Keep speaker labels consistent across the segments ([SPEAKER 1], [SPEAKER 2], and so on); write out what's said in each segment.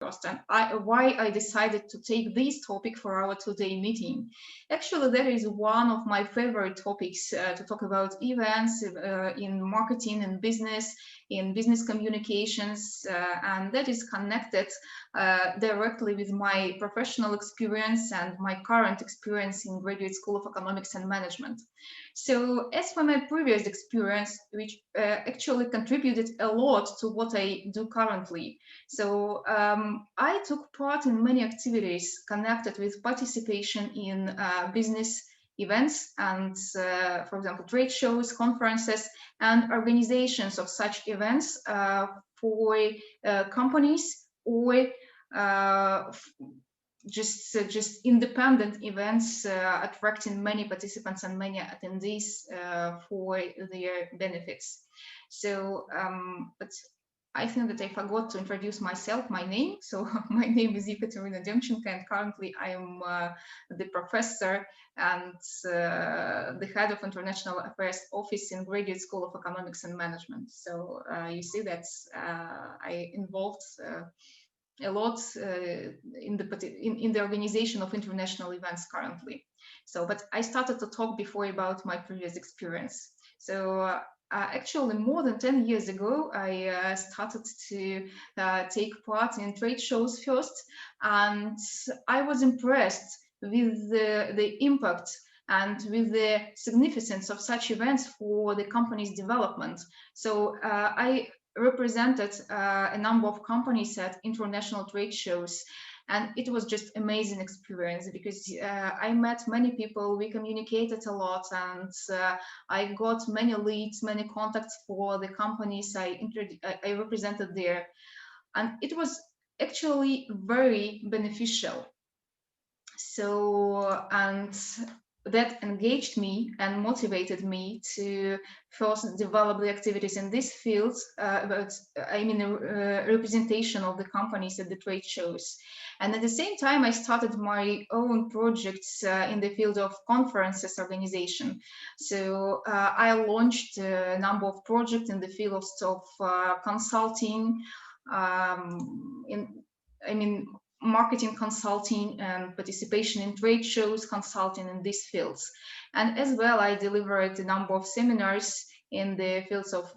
[SPEAKER 1] and why I decided to take this topic for our today meeting. Actually, that is one of my favorite topics to talk about events in marketing and business, in business communications, and that is connected directly with my professional experience and my current experience in Graduate School of Economics and Management. So as for my previous experience, which actually contributed a lot to what I do currently. So I took part in many activities connected with participation in business events and, for example, trade shows, conferences, and organizations of such events for companies or uh, just independent events attracting many participants and many attendees for their benefits. So, but I think that I forgot to introduce myself, my name. So my name is Ekaterina Demchenko, and currently I am the professor and the head of International Affairs Office in Graduate School of Economics and Management. So you see that I involved a lot in the organization of international events currently. So, but I started to talk before about my previous experience. So actually, more than 10 years ago, I started to take part in trade shows first, and I was impressed with the impact and with the significance of such events for the company's development. So I represented a number of companies at international trade shows, and it was just amazing experience because I met many people, we communicated a lot, and I got many leads, many contacts for the companies I represented there, and it was actually very beneficial. So, and that engaged me and motivated me to first develop the activities in this field about, I mean, representation of the companies at the trade shows. And at the same time, I started my own projects in the field of conferences organization. So I launched a number of projects in the fields of consulting, I mean, marketing consulting and participation in trade shows, consulting in these fields. And as well, I delivered a number of seminars in the fields of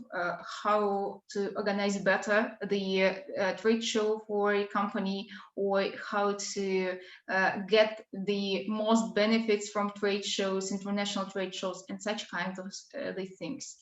[SPEAKER 1] how to organize better the trade show for a company, or how to get the most benefits from trade shows, international trade shows, and such kind of these things.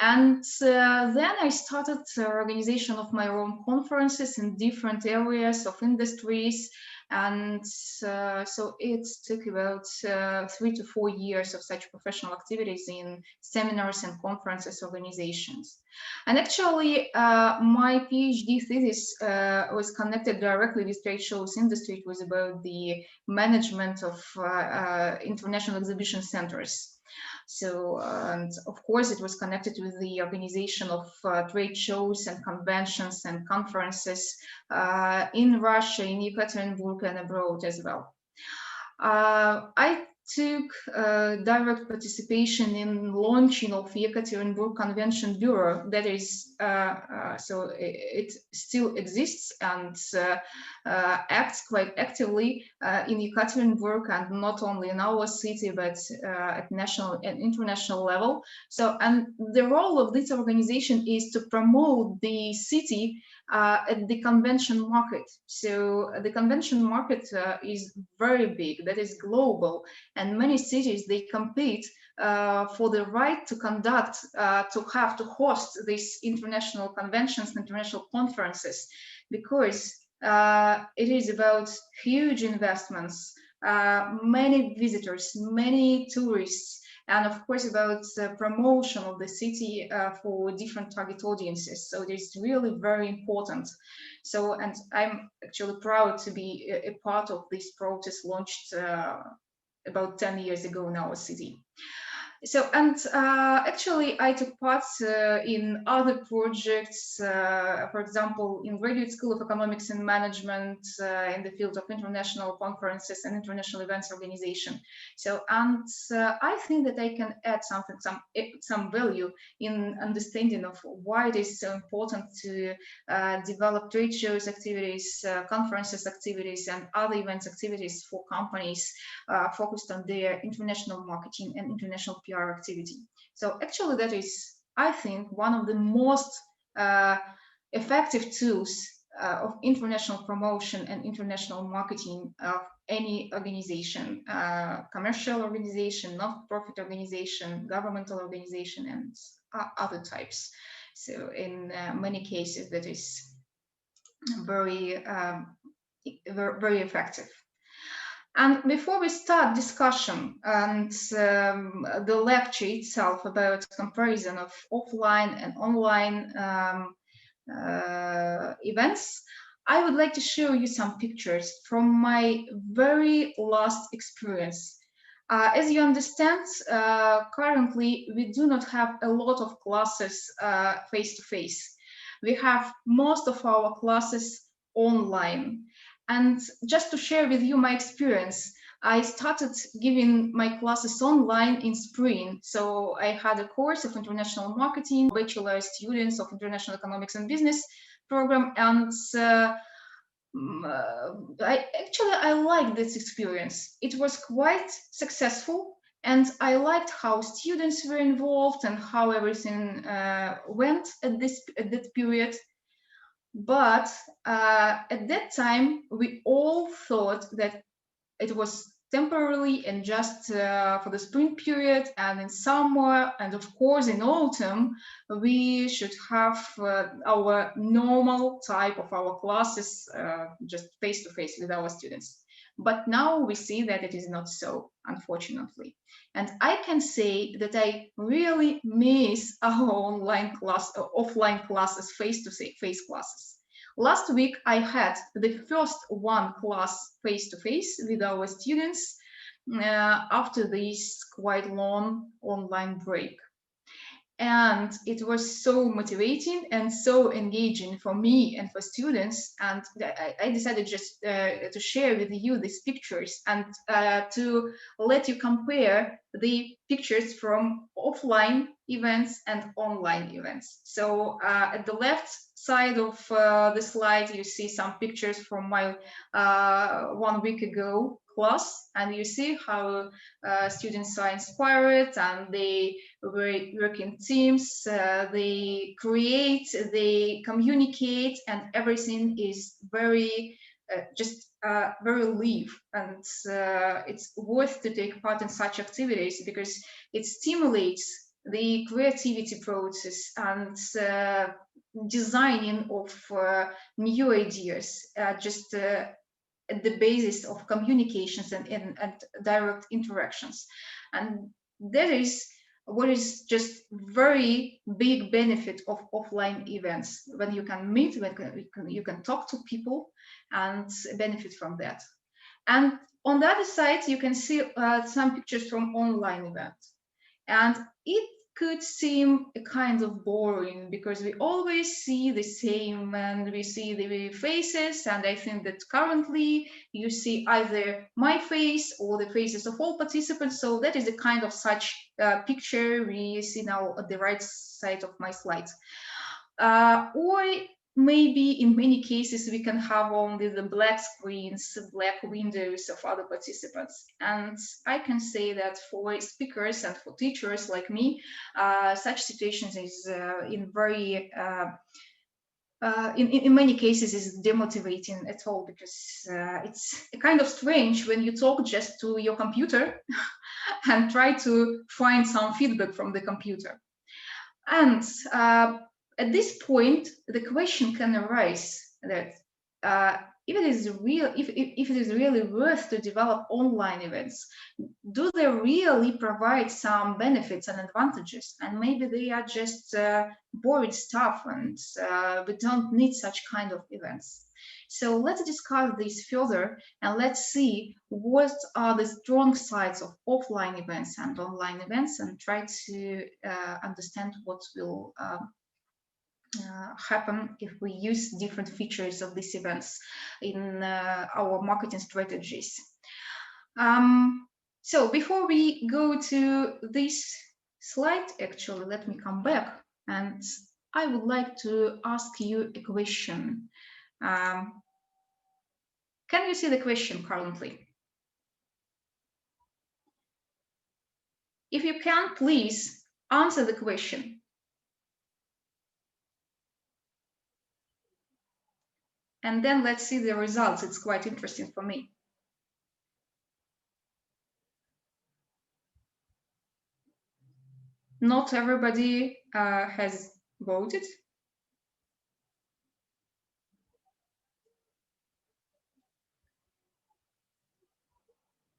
[SPEAKER 1] And then I started organization of my own conferences in different areas of industries. And so it took about 3 to 4 years of such professional activities in seminars and conferences organizations. And actually, my PhD thesis was connected directly with trade shows industry. It was about the management of international exhibition centers. So, and of course, it was connected with the organization of trade shows and conventions and conferences in Russia, in Yekaterinburg, and abroad as well. I took direct participation in launching of Yekaterinburg Convention Bureau. That is, so it still exists and acts quite actively in Yekaterinburg, and not only in our city, but at national and international level. So, and the role of this organization is to promote the city at the convention market. So the convention market is very big, that is global, and many cities, they compete for the right to conduct, to host these international conventions, international conferences, because it is about huge investments, many visitors, many tourists, and of course about promotion of the city for different target audiences. So it is really very important. So, and I'm actually proud to be a part of this process launched about 10 years ago in our city. So, and actually, I took part in other projects, for example, in Graduate School of Economics and Management in the field of international conferences and international events organization. So, and I think that I can add something, some value in understanding of why it is so important to develop trade shows activities, conferences activities, and other events activities for companies focused on their international marketing and international PR activity. So actually that is, I think, one of the most effective tools of international promotion and international marketing of any organization, commercial organization, not-for-profit organization, governmental organization, and other types. So in many cases that is very, very effective. And before we start discussion and the lecture itself about comparison of offline and online events, I would like to show you some pictures from my very last experience. As you understand, currently we do not have a lot of classes face-to-face. We have most of our classes online. And just to share with you my experience, I started giving my classes online in spring. So I had a course of international marketing, bachelor students of international economics and business program. And I liked this experience. It was quite successful. And I liked how students were involved and how everything went at that period. But at that time, we all thought that it was temporarily and just for the spring period, and in summer, and of course in autumn, we should have our normal type of our classes just face-to-face with our students. But now we see that it is not so, unfortunately. And I can say that I really miss our online class, offline classes, face-to-face classes. Last week, I had the first one class face-to-face with our students after this quite long online break. And it was so motivating and so engaging for me and for students. And I decided just to share with you these pictures and to let you compare the pictures from offline events and online events. So at the left side of the slide, you see some pictures from my 1 week ago class, and you see how students are inspired and they work in teams, they create, they communicate, and everything is very very live. And it's worth to take part in such activities because it stimulates the creativity process and designing of new ideas, just at the basis of communications and direct interactions. And that is what is just very big benefit of offline events, when you can meet, when you can talk to people and benefit from that. And on the other side, you can see some pictures from online events. And it could seem a kind of boring because we always see the same and we see the faces. And I think that currently you see either my face or the faces of all participants. So that is a kind of such picture we see now at the right side of my slides. Or maybe in many cases we can have only the black screens, black windows of other participants. And I can say that for speakers and for teachers like me, such situations is in many cases is demotivating at all, because it's kind of strange when you talk just to your computer and try to find some feedback from the computer. And at this point, the question can arise that if it is really worth to develop online events, do they really provide some benefits and advantages? And maybe they are just boring stuff, and we don't need such kind of events. So let's discuss this further and let's see what are the strong sides of offline events and online events, and try to understand what will happen if we use different features of these events in our marketing strategies. So before we go to this slide, actually, let me come back, and I would like to ask you a question. Can you see the question currently? If you can, please answer the question. And then let's see the results. It's quite interesting for me. Not everybody has voted.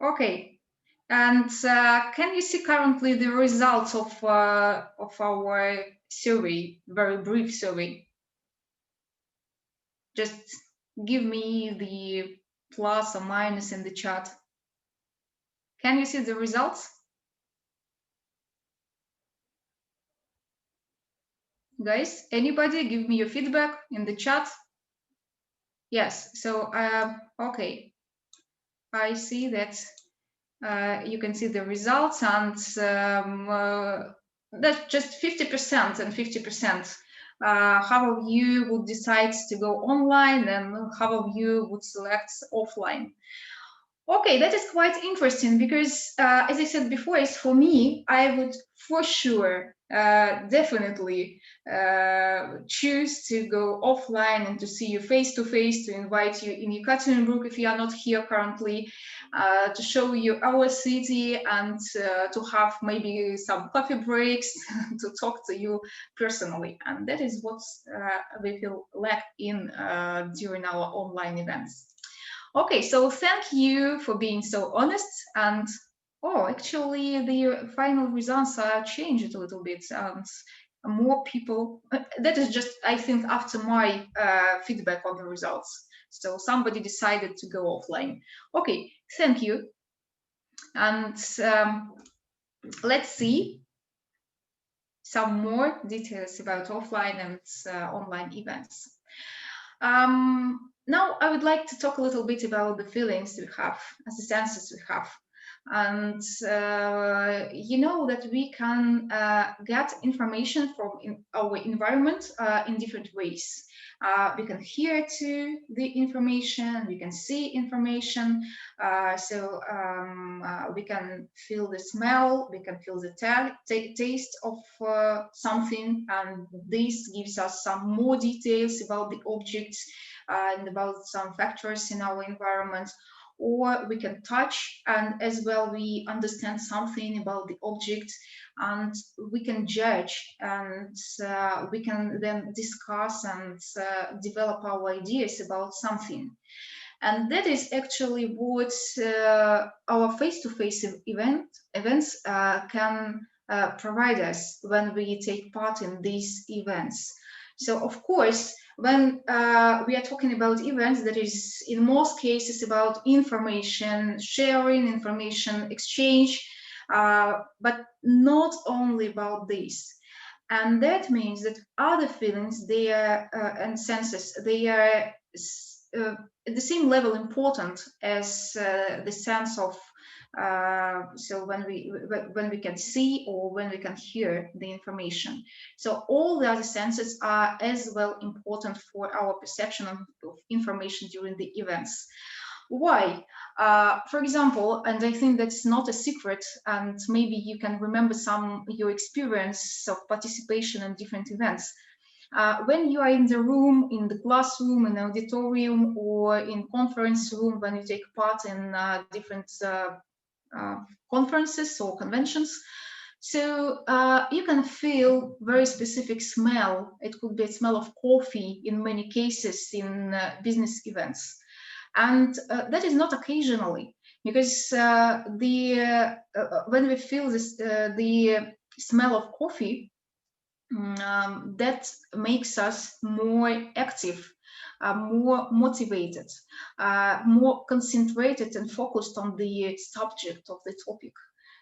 [SPEAKER 1] Okay. And can you see currently the results of our survey, very brief survey? Just give me the plus or minus in the chat. Can you see the results? Guys, anybody give me your feedback in the chat? Yes, so, okay. I see that you can see the results, and that's just 50% and 50%. Half of you would decide to go online and half of you would select offline. Okay, that is quite interesting because, as I said before, as for me, I would for sure definitely choose to go offline and to see you face to face, to invite you in Yekaterinburg if you are not here currently, to show you our city, and to have maybe some coffee breaks to talk to you personally. And that is what we feel lack in during our online events. Okay, so thank you for being so honest. And oh, actually, the final results are changed a little bit, and more people. That is just, I think, after my feedback on the results. So somebody decided to go offline. Okay, thank you. And let's see some more details about offline and online events. Now I would like to talk a little bit about the feelings we have, as the senses we have. And you know that we can get information from our environment in different ways. We can hear to the information, we can see information, we can feel the smell, we can feel the taste of something, and this gives us some more details about the objects and about some factors in our environment. Or we can touch, and as well we understand something about the object, and we can judge, and we can then discuss and develop our ideas about something. And that is actually what our face-to-face events can provide us when we take part in these events. So of course, when we are talking about events, that is in most cases about information sharing, information exchange, but not only about this. And that means that other feelings, they are and senses, they are at the same level important as the sense of so when we can see or when we can hear the information. So all the other senses are as well important for our perception of information during the events. Why? For example, and I think that's not a secret, and maybe you can remember your experience of participation in different events. When you are in the room, in the classroom, in the auditorium, or in conference room, when you take part in different conferences or conventions, so you can feel very specific smell. It could be a smell of coffee in many cases in business events. And that is not occasionally, because when we feel this, the smell of coffee, that makes us more active. more motivated, more concentrated and focused on the subject of the topic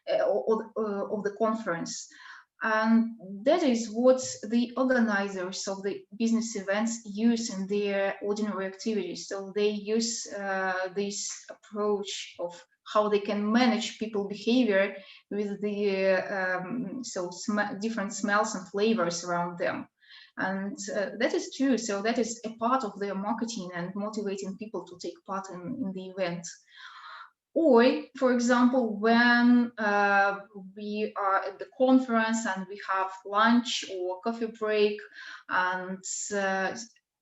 [SPEAKER 1] of the conference. And that is what the organizers of the business events use in their ordinary activities. So they use this approach of how they can manage people behavior with the different smells and flavors around them. And that is true. So that is a part of their marketing and motivating people to take part in the event. Or, for example, when we are at the conference and we have lunch or coffee break, and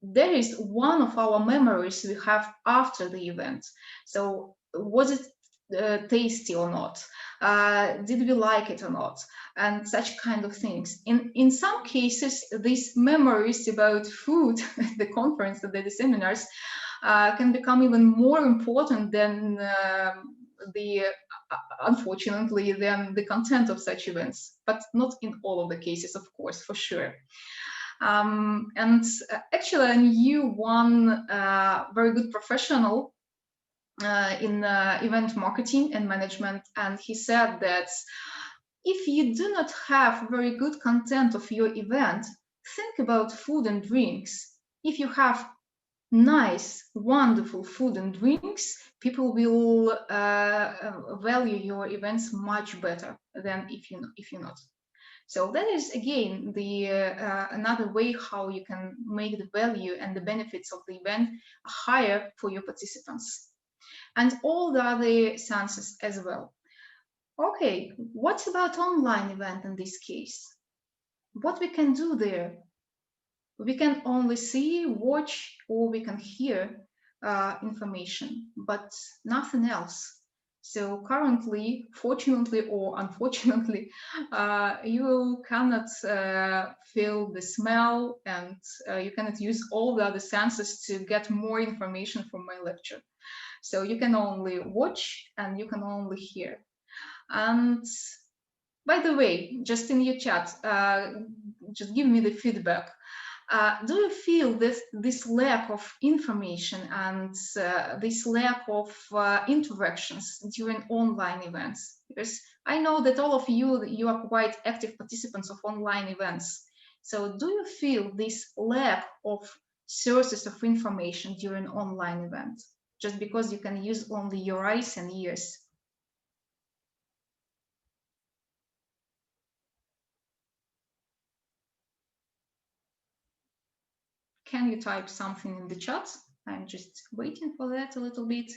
[SPEAKER 1] there is one of our memories we have after the event. So was it tasty or not? Did we like it or not? And such kind of things. In some cases, these memories about food at the conference, at the seminars, can become even more important than unfortunately, than the content of such events, but not in all of the cases, of course, for sure. And actually, I knew one very good professional in event marketing and management, and he said that if you do not have very good content of your event, think about food and drinks. If you have nice, wonderful food and drinks, people will value your events much better than if you're not. So that is again the another way how you can make the value and the benefits of the event higher for your participants, and all the other senses as well. Okay, what about online event in this case? What we can do there? We can only see, watch, or we can hear information, but nothing else. So currently, fortunately or unfortunately, you cannot feel the smell, and you cannot use all the other senses to get more information from my lecture. So you can only watch and you can only hear. And by the way, just in your chat, just give me the feedback. Do you feel this lack of information and this lack of interactions during online events? Because I know that all of you are quite active participants of online events. So do you feel this lack of sources of information during online events, just because you can use only your eyes and ears? Can you type something in the chat? I'm just waiting for that a little bit.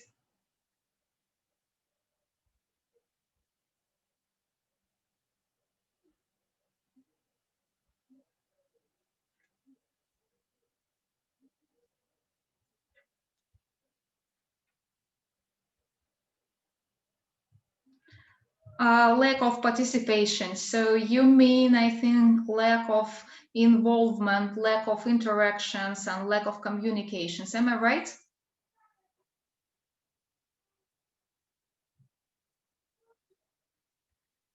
[SPEAKER 1] Lack of participation. So you mean, I think, lack of involvement, lack of interactions, and lack of communications. Am I right?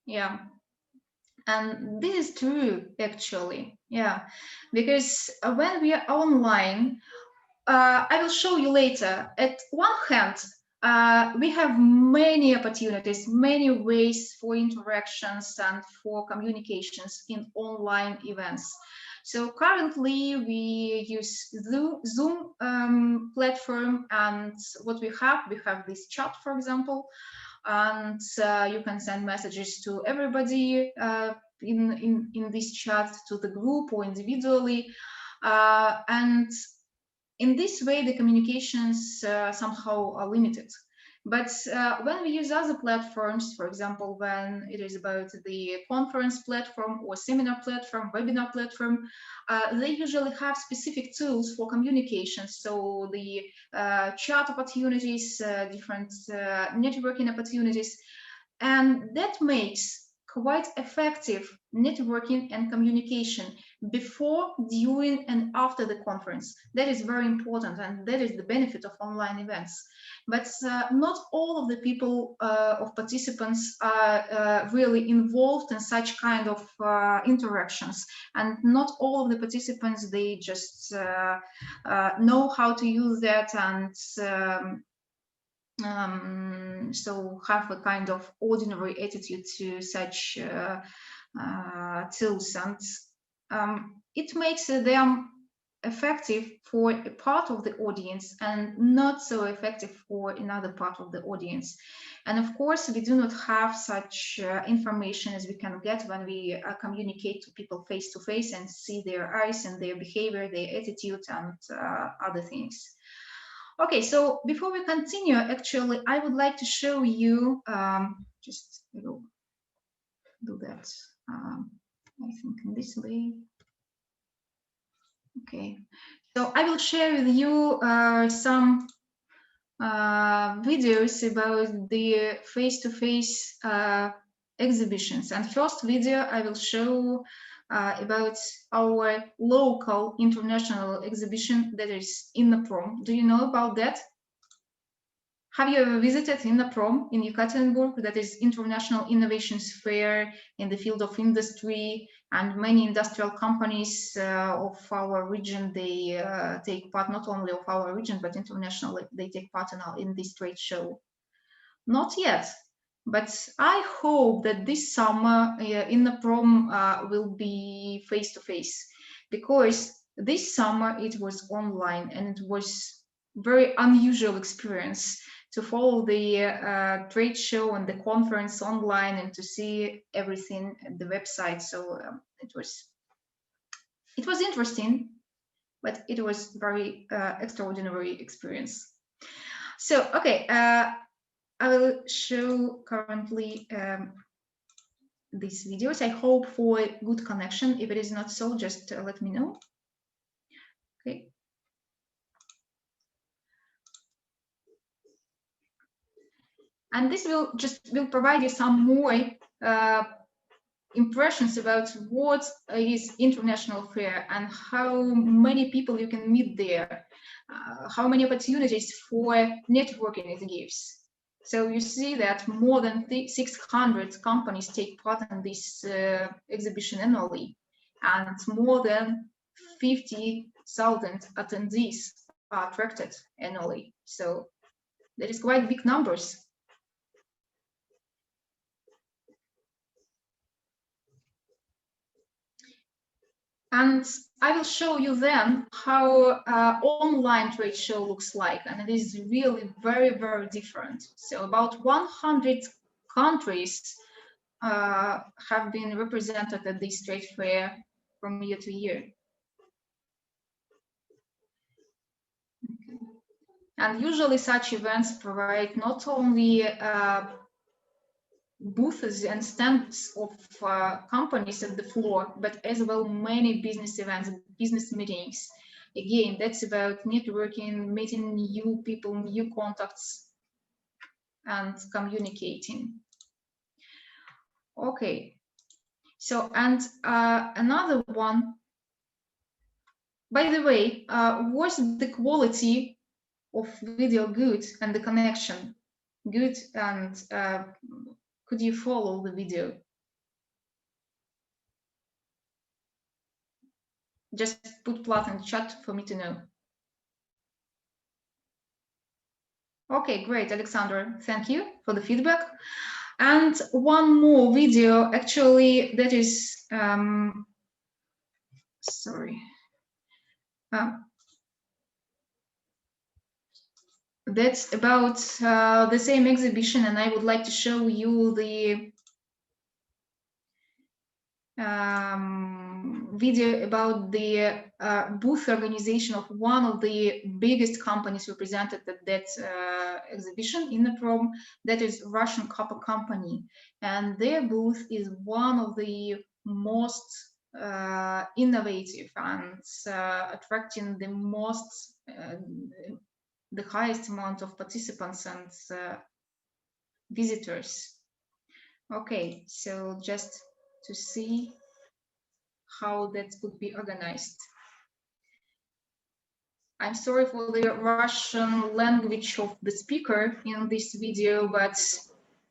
[SPEAKER 1] Yeah. And this is true, actually. Yeah. Because when we are online, I will show you later. At one hand, we have many opportunities, many ways for interactions and for communications in online events. So currently we use Zoom platform, and what we have this chat, for example, and you can send messages to everybody in this chat, to the group or individually, and in this way, the communications somehow are limited. But when we use other platforms, for example, when it is about the conference platform or seminar platform, webinar platform, they usually have specific tools for communication. So the chat opportunities, different networking opportunities, and that makes quite effective networking and communication before, during, and after the conference. That is very important, and that is the benefit of online events. But not all of the people of participants are really involved in such kind of interactions, and not all of the participants, they just know how to use that, and so have a kind of ordinary attitude to such tools, and it makes them effective for a part of the audience and not so effective for another part of the audience. And of course, we do not have such information as we can get when we communicate to people face to face and see their eyes and their behavior, their attitude, and other things. Okay, so before we continue, actually, I would like to show you, just do that, I think in this way. Okay, so I will share with you some videos about the face-to-face exhibitions. And first video I will show about our local international exhibition that is InnoProm. Do you know about that? Have you ever visited InnoProm in Yekaterinburg? That is International Innovations Fair in the field of industry, and many industrial companies of our region, they take part, not only of our region, but internationally, they take part in this trade show. Not yet, but I hope that this summer InnoProm will be face-to-face, because this summer it was online, and it was very unusual experience to follow the trade show and the conference online and to see everything at the website. So it was interesting, but it was very extraordinary experience. So okay, I will show currently these videos. I hope for a good connection. If it is not so, just let me know. Okay. And this will provide you some more impressions about what is international fair and how many people you can meet there, how many opportunities for networking it gives. So you see that more than 600 companies take part in this exhibition annually, and more than 50,000 attendees are attracted annually. So that is quite big numbers. And I will show you then how online trade show looks like, and it is really very, very different. So about 100 countries have been represented at this trade fair from year to year. Okay. And usually such events provide not only booths and stands of companies at the floor, but as well many business events, business meetings. Again, that's about networking, meeting new people, new contacts, and communicating. Okay, so and another one, by the way, was the quality of video good and the connection good, and could you follow the video? Just put plus in the chat for me to know. Okay, great, Alexander. Thank you for the feedback. And one more video, actually, that is, sorry. That's about the same exhibition, and I would like to show you the video about the booth organization of one of the biggest companies represented at that exhibition InnoProm, that is Russian copper company, and their booth is one of the most innovative and attracting the most the highest amount of participants and visitors. Okay, so just to see how that could be organized. I'm sorry for the Russian language of the speaker in this video, but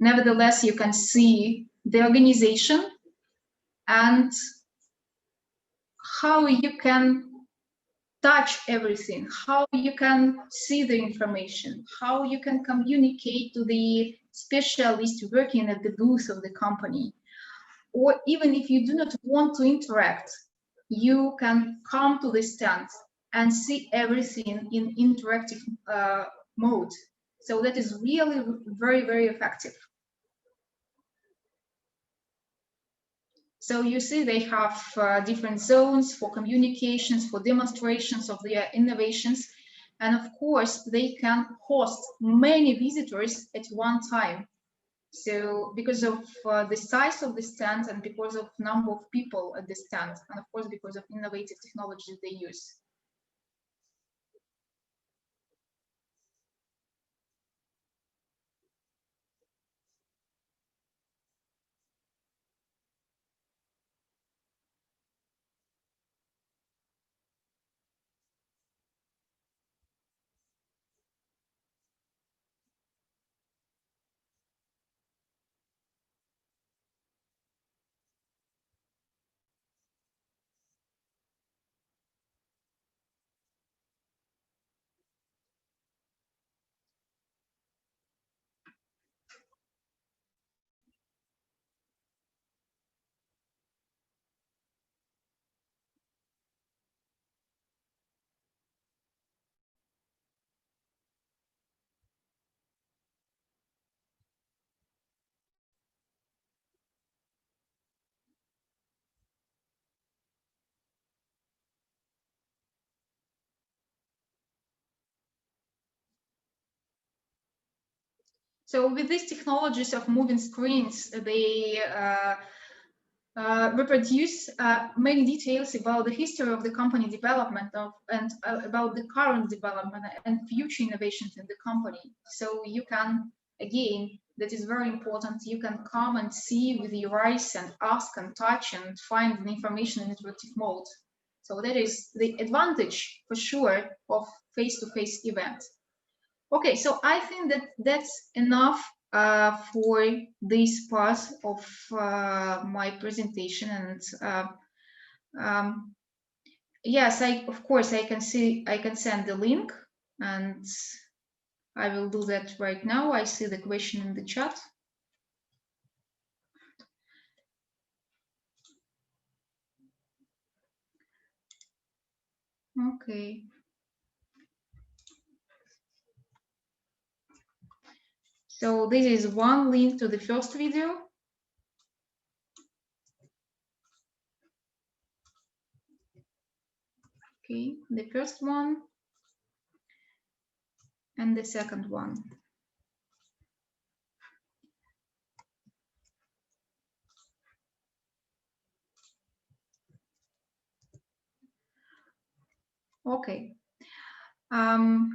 [SPEAKER 1] nevertheless, you can see the organization and how you can touch everything, how you can see the information, how you can communicate to the specialist working at the booth of the company. Or even if you do not want to interact, you can come to the stand and see everything in interactive mode. So that is really very, very effective. So you see they have different zones for communications, for demonstrations of their innovations. And of course, they can host many visitors at one time. So because of the size of the stand and because of number of people at the stand, and of course, because of innovative technologies they use. So with these technologies of moving screens, they reproduce many details about the history of the company development and about the current development and future innovations in the company. So you can, again, that is very important, you can come and see with your eyes and ask and touch and find the information in interactive mode. So that is the advantage for sure of face-to-face events. Okay, so I think that that's enough for this part of my presentation. And yes, of course, I can send the link, and I will do that right now. I see the question in the chat. Okay. So this is one link to the first video. Okay, the first one and the second one. Okay. And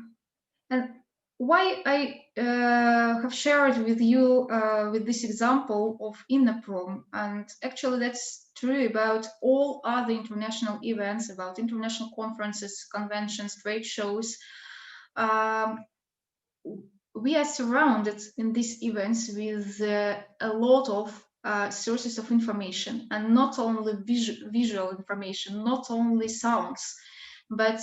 [SPEAKER 1] why I have shared with you with this example of INNOPROM, and actually that's true about all other international events, about international conferences, conventions, trade shows. We are surrounded in these events with a lot of sources of information, and not only visual information, not only sounds, but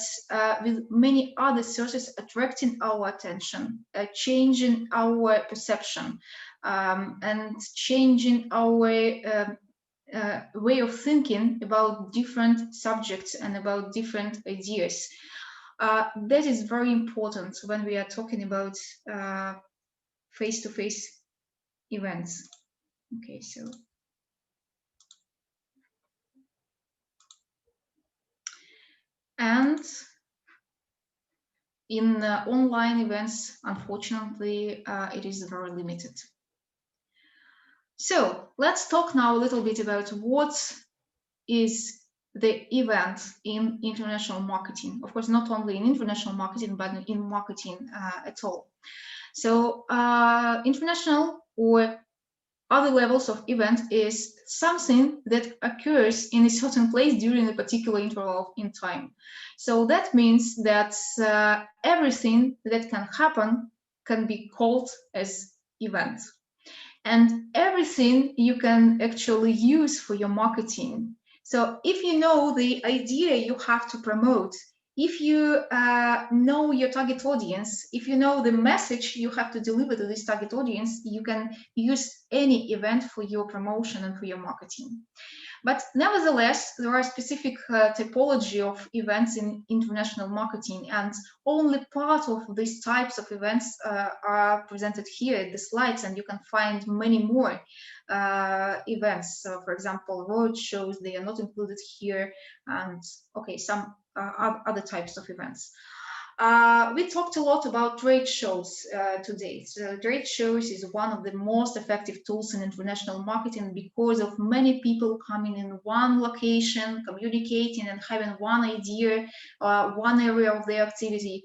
[SPEAKER 1] with many other sources attracting our attention, changing our perception, and changing our way of thinking about different subjects and about different ideas. That is very important when we are talking about face-to-face events. Okay, so. And in online events, unfortunately, it is very limited. So let's talk now a little bit about what is the event in international marketing. Of course, not only in international marketing, but in marketing at all. So international or other levels of event is something that occurs in a certain place during a particular interval in time. So that means that everything that can happen can be called as event. And everything you can actually use for your marketing. So if you know the idea you have to promote, if you know your target audience, if you know the message you have to deliver to this target audience, you can use any event for your promotion and for your marketing. But nevertheless, there are specific typology of events in international marketing, and only part of these types of events are presented here in the slides, and you can find many more events. So, for example, road shows, they are not included here, and okay, some other types of events. We talked a lot about trade shows today. So trade shows is one of the most effective tools in international marketing because of many people coming in one location, communicating and having one idea, one area of their activity.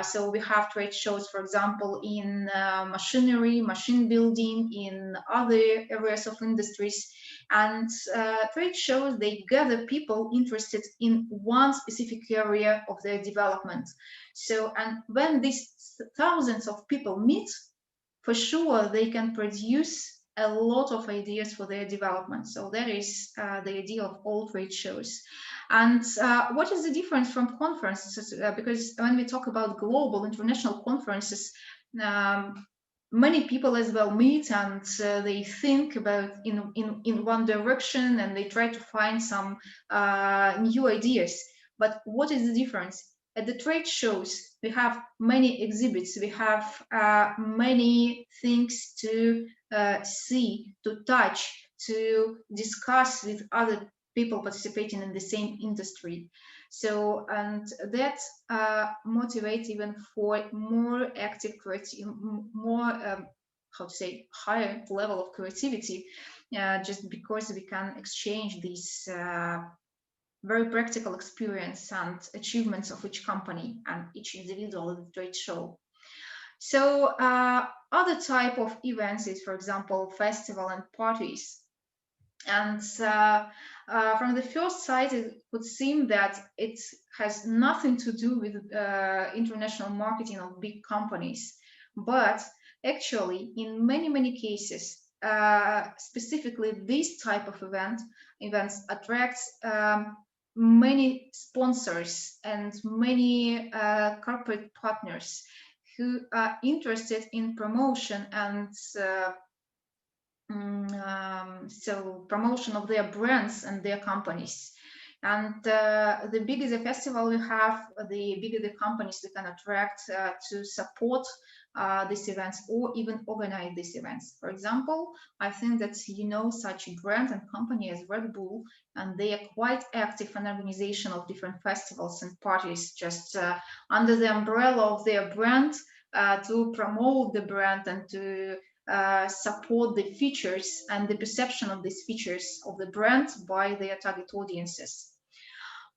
[SPEAKER 1] So we have trade shows, for example, in machinery, machine building, in other areas of industries. And trade shows, they gather people interested in one specific area of their development. So, and when these thousands of people meet, for sure they can produce a lot of ideas for their development. So that is the idea of all trade shows. And what is the difference from conferences? Because when we talk about global international conferences, many people as well meet, and they think about in one direction, and they try to find some new ideas. But what is the difference? At the trade shows, we have many exhibits, we have many things to see, to touch, to discuss with other people participating in the same industry. So, and that motivates even for more active, more, how to say, higher level of creativity, just because we can exchange these very practical experience and achievements of each company and each individual at the trade show. So other type of events is, for example, festival and parties. And from the first sight, it would seem that it has nothing to do with international marketing of big companies. But actually, in many cases, specifically this type of events attracts many sponsors and many corporate partners who are interested in promotion and so promotion of their brands and their companies. And the bigger the festival you have, the bigger the companies we can attract to support these events or even organize these events. For example, I think that you know such a brand and company as Red Bull, and they are quite active in organization of different festivals and parties, just under the umbrella of their brand, to promote the brand and to support the features and the perception of these features of the brand by their target audiences.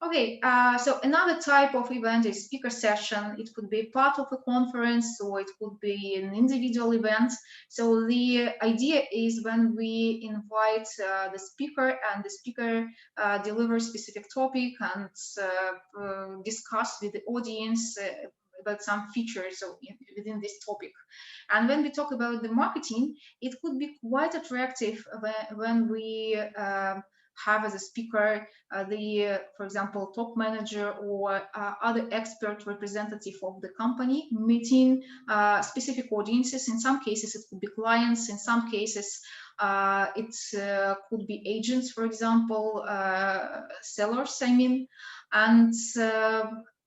[SPEAKER 1] Okay, so another type of event is speaker session. It could be part of a conference or it could be an individual event. So the idea is when we invite the speaker, and the speaker delivers specific topic and discuss with the audience about some features within this topic. And when we talk about the marketing, it could be quite attractive when we have as a speaker for example, top manager or other expert representative of the company meeting specific audiences. In some cases, it could be clients. In some cases, it could be agents, for example, sellers, I mean. And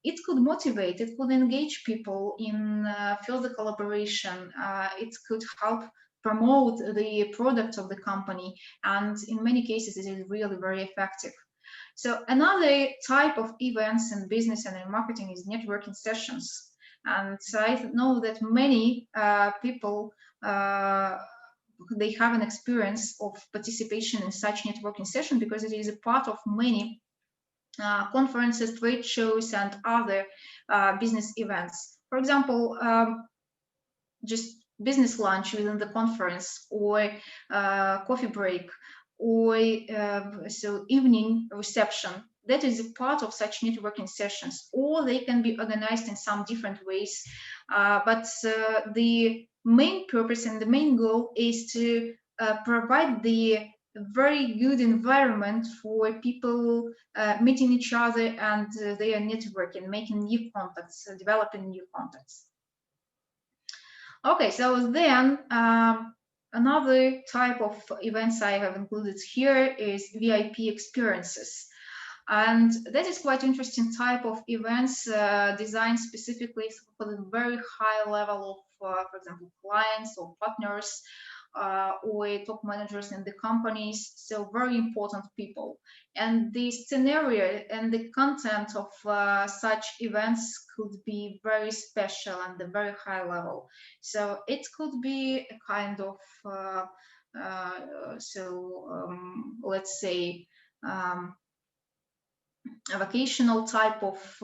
[SPEAKER 1] it could motivate, it could engage people in further collaboration. It could help promote the product of the company, and in many cases it is really very effective. So another type of events in business and in marketing is networking sessions. And I know that many people they have an experience of participation in such networking session because it is a part of many conferences, trade shows, and other business events. For example, just business lunch within the conference, or coffee break, or so evening reception. That is a part of such networking sessions, or they can be organized in some different ways. But the main purpose and the main goal is to provide the very good environment for people meeting each other, and they are networking, making new contacts, developing new contacts. Okay, so then another type of events I have included here is VIP experiences. And that is quite interesting type of events designed specifically for the very high level of, for example, clients or partners or top managers in the companies, so very important people. And the scenario and the content of such events could be very special and a very high level. So it could be a kind of, let's say, a vocational type of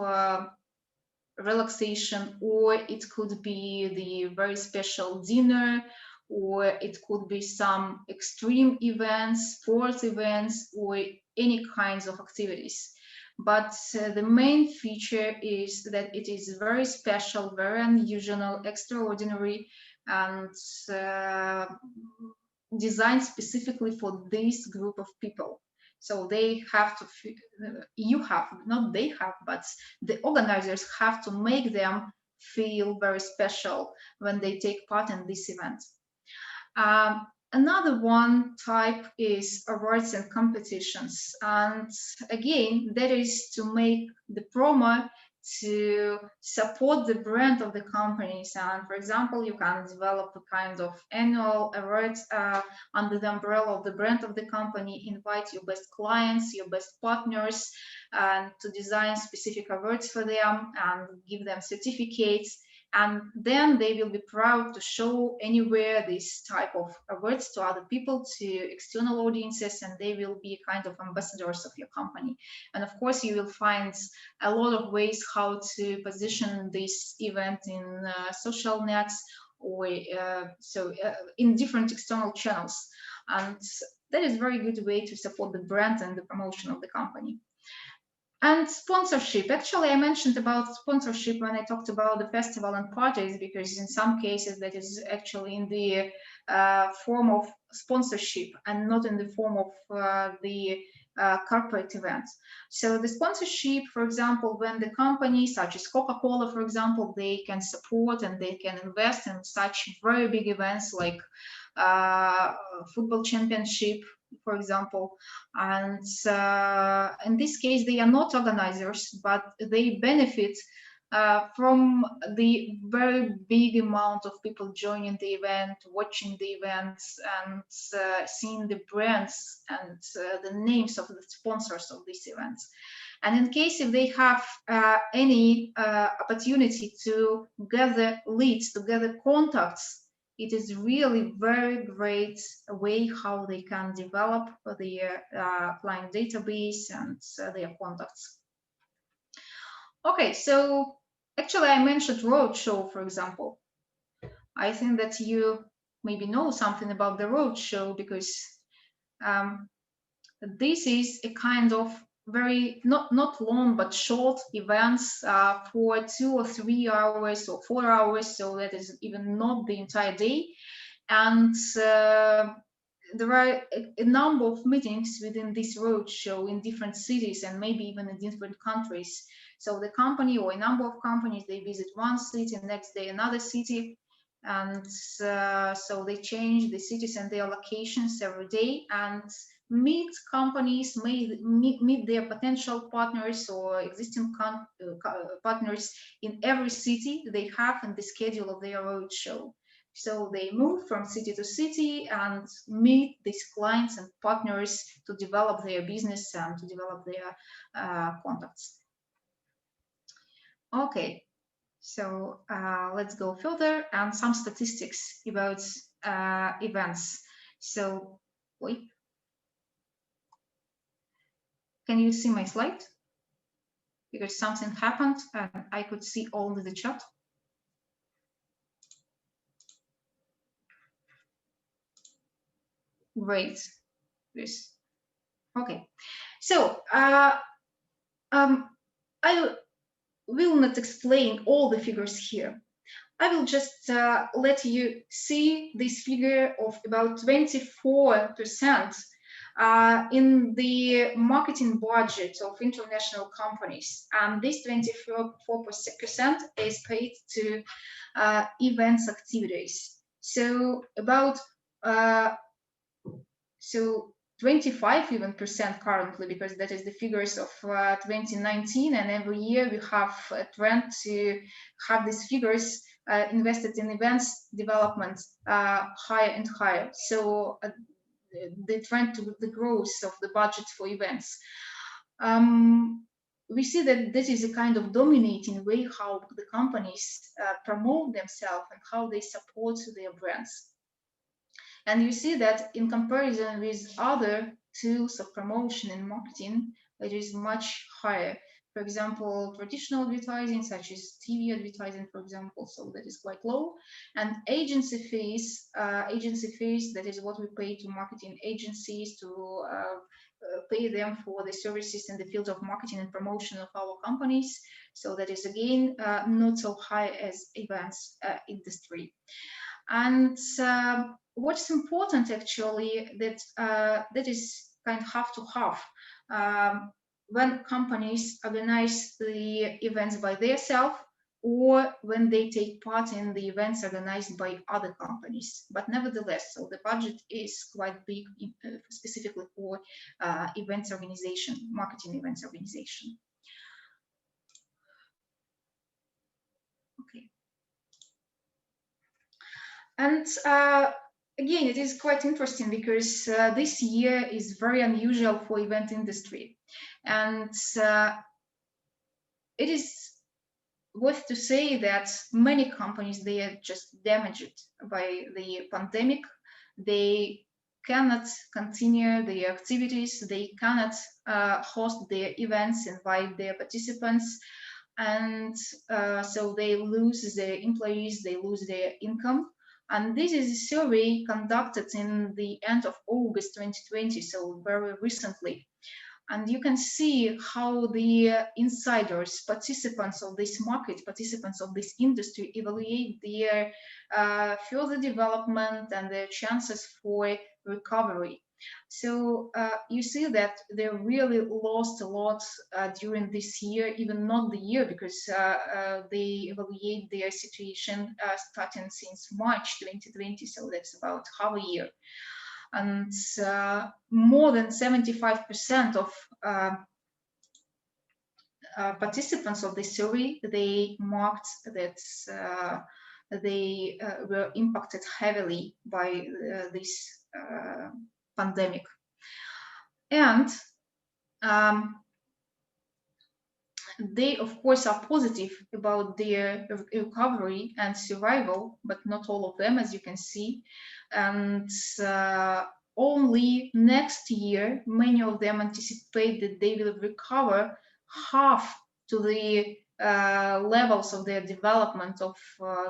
[SPEAKER 1] relaxation, or it could be the very special dinner, or it could be some extreme events, sports events, or any kinds of activities. But the main feature is that it is very special, very unusual, extraordinary, and designed specifically for this group of people. So they have to, you have, not they have, but the organizers have to make them feel very special when they take part in this event. Another one type is awards and competitions. And again, that is to make the promo to support the brand of the companies. And for example, you can develop a kind of annual awards under the umbrella of the brand of the company, invite your best clients, your best partners, and to design specific awards for them and give them certificates. And then they will be proud to show anywhere this type of awards to other people, to external audiences, and they will be kind of ambassadors of your company. And of course, you will find a lot of ways how to position this event in social nets, or in different external channels. And that is a very good way to support the brand and the promotion of the company. And sponsorship. Actually, I mentioned about sponsorship when I talked about the festival and parties, because in some cases that is actually in the form of sponsorship and not in the form of the corporate events. So the sponsorship, for example, when the companies such as Coca-Cola, for example, they can support and they can invest in such very big events like football championship, for example. And in this case, they are not organizers, but they benefit from the very big amount of people joining the event, watching the events, and seeing the brands and the names of the sponsors of these events. And in case if they have any opportunity to gather leads, to gather contacts, it is really very great way how they can develop their client database and their contacts. Okay, so actually I mentioned roadshow, for example. I think that you maybe know something about the roadshow, because this is a kind of very not long but short events for 2 or 3 hours or 4 hours, so that is even not the entire day. And there are a number of meetings within this roadshow in different cities and maybe even in different countries. So the company or a number of companies, they visit one city, next day another city, and so they change the cities and their locations every day, and meet companies, meet their potential partners or existing partners in every city they have in the schedule of their roadshow. So they move from city to city and meet these clients and partners to develop their business and to develop their contacts. Okay, so let's go further, and some statistics about events. So wait. Can you see my slide? Because something happened and I could see only the chat. Great. Yes. Okay. So I will not explain all the figures here. I will just let you see this figure of about 24% in the marketing budget of international companies. And this 24% is paid to events activities. So about so 25 even percent currently, because that is the figures of 2019, and every year we have a trend to have these figures invested in events development higher and higher. So the trend to the growth of the budget for events. We see that this is a kind of dominating way how the companies promote themselves and how they support their brands. And you see that in comparison with other tools of promotion and marketing, it is much higher. For example, traditional advertising, such as TV advertising, for example, so that is quite low. And agency fees, that is what we pay to marketing agencies to pay them for the services in the field of marketing and promotion of our companies. So that is again not so high as events industry. And what's important actually that is kind of half to half. When companies organize the events by themselves, or when they take part in the events organized by other companies. But nevertheless, so the budget is quite big, specifically for events organization, marketing events organization. Okay. And again, it is quite interesting because this year is very unusual for event industry, and it is worth to say that many companies, they are just damaged by the pandemic. They cannot continue their activities, they cannot host their events, invite their participants, and so they lose their employees, they lose their income. And this is a survey conducted in the end of August 2020, so very recently. And you can see how the insiders, participants of this market, participants of this industry, evaluate their further development and their chances for recovery. So you see that they really lost a lot during this year, even not the year, because they evaluate their situation starting since March 2020, so that's about half a year. And more than 75% of participants of this survey, they marked that they were impacted heavily by this pandemic. And they, of course, are positive about their recovery and survival, but not all of them, as you can see. And only next year, many of them anticipate that they will recover half to the levels of their development of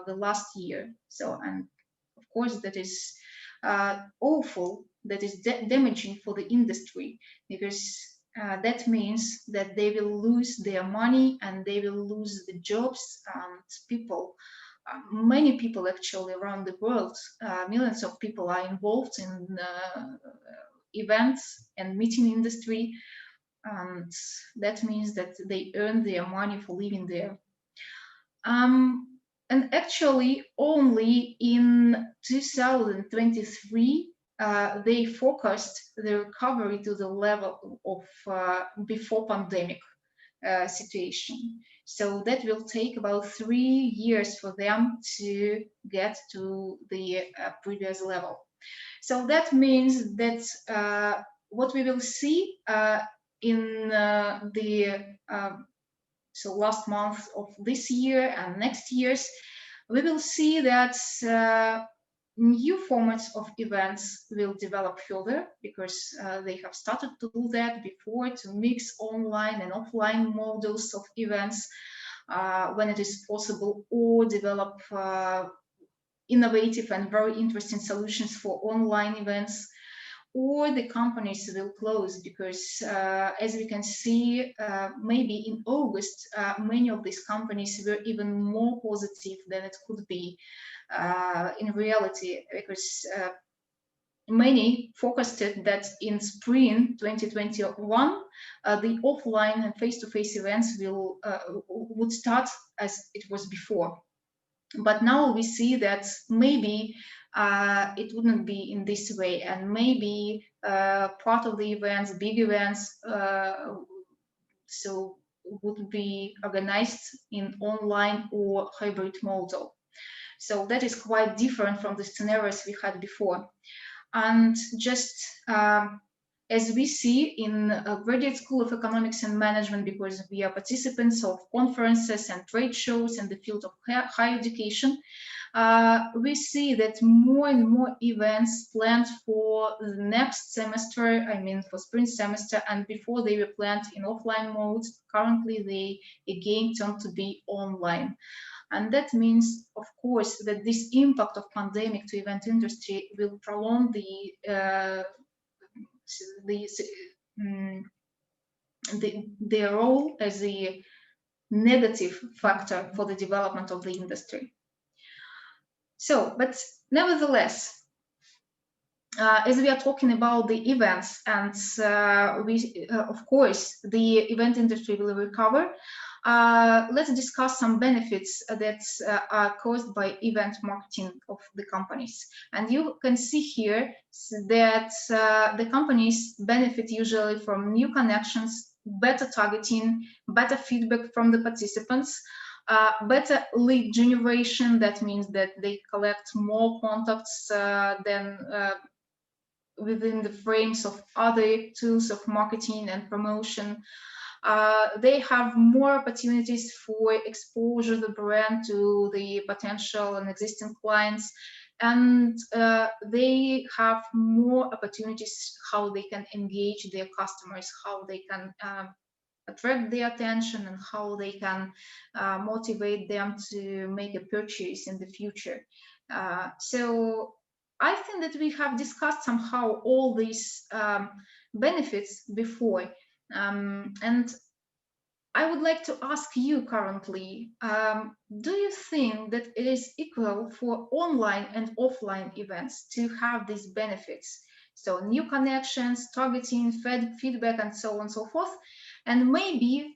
[SPEAKER 1] the last year. So, and of course, that is awful, that is damaging for the industry, because that means that they will lose their money and they will lose the jobs, and people, many people actually around the world, millions of people are involved in events and meeting industry, and that means that they earn their money for living there. And actually only in 2023 they focused the recovery to the level of before pandemic situation. So that will take about 3 years for them to get to the previous level. So that means that what we will see in the so last month of this year and next years, we will see that new formats of events will develop further, because they have started to do that before, to mix online and offline models of events when it is possible, or develop innovative and very interesting solutions for online events. or the companies will close, because as we can see, maybe in August, many of these companies were even more positive than it could be in reality, because many forecasted that in spring 2021, the offline and face-to-face events would start as it was before. But now we see that maybe it wouldn't be in this way, and maybe part of the events, big events, so would be organized in online or hybrid model. So that is quite different from the scenarios we had before. And just as we see in a Graduate School of Economics and Management, because we are participants of conferences and trade shows in the field of higher education, we see that more and more events planned for the next semester, I mean for spring semester, and before they were planned in offline mode, currently they again turn to be online. And that means, of course, that this impact of pandemic to event industry will prolong their role as a negative factor for the development of the industry. So, but nevertheless, as we are talking about the events, and of course, the event industry will recover, let's discuss some benefits that are caused by event marketing of the companies. And you can see here that the companies benefit usually from new connections, better targeting, better feedback from the participants, better lead generation. That means that they collect more contacts than within the frames of other tools of marketing and promotion. They have more opportunities for exposure the brand to the potential and existing clients, and they have more opportunities how they can engage their customers, how they can attract their attention, and how they can motivate them to make a purchase in the future. So I think that we have discussed somehow all these benefits before, and I would like to ask you currently, do you think that it is equal for online and offline events to have these benefits? So new connections, targeting, feedback, and so on and so forth. And maybe,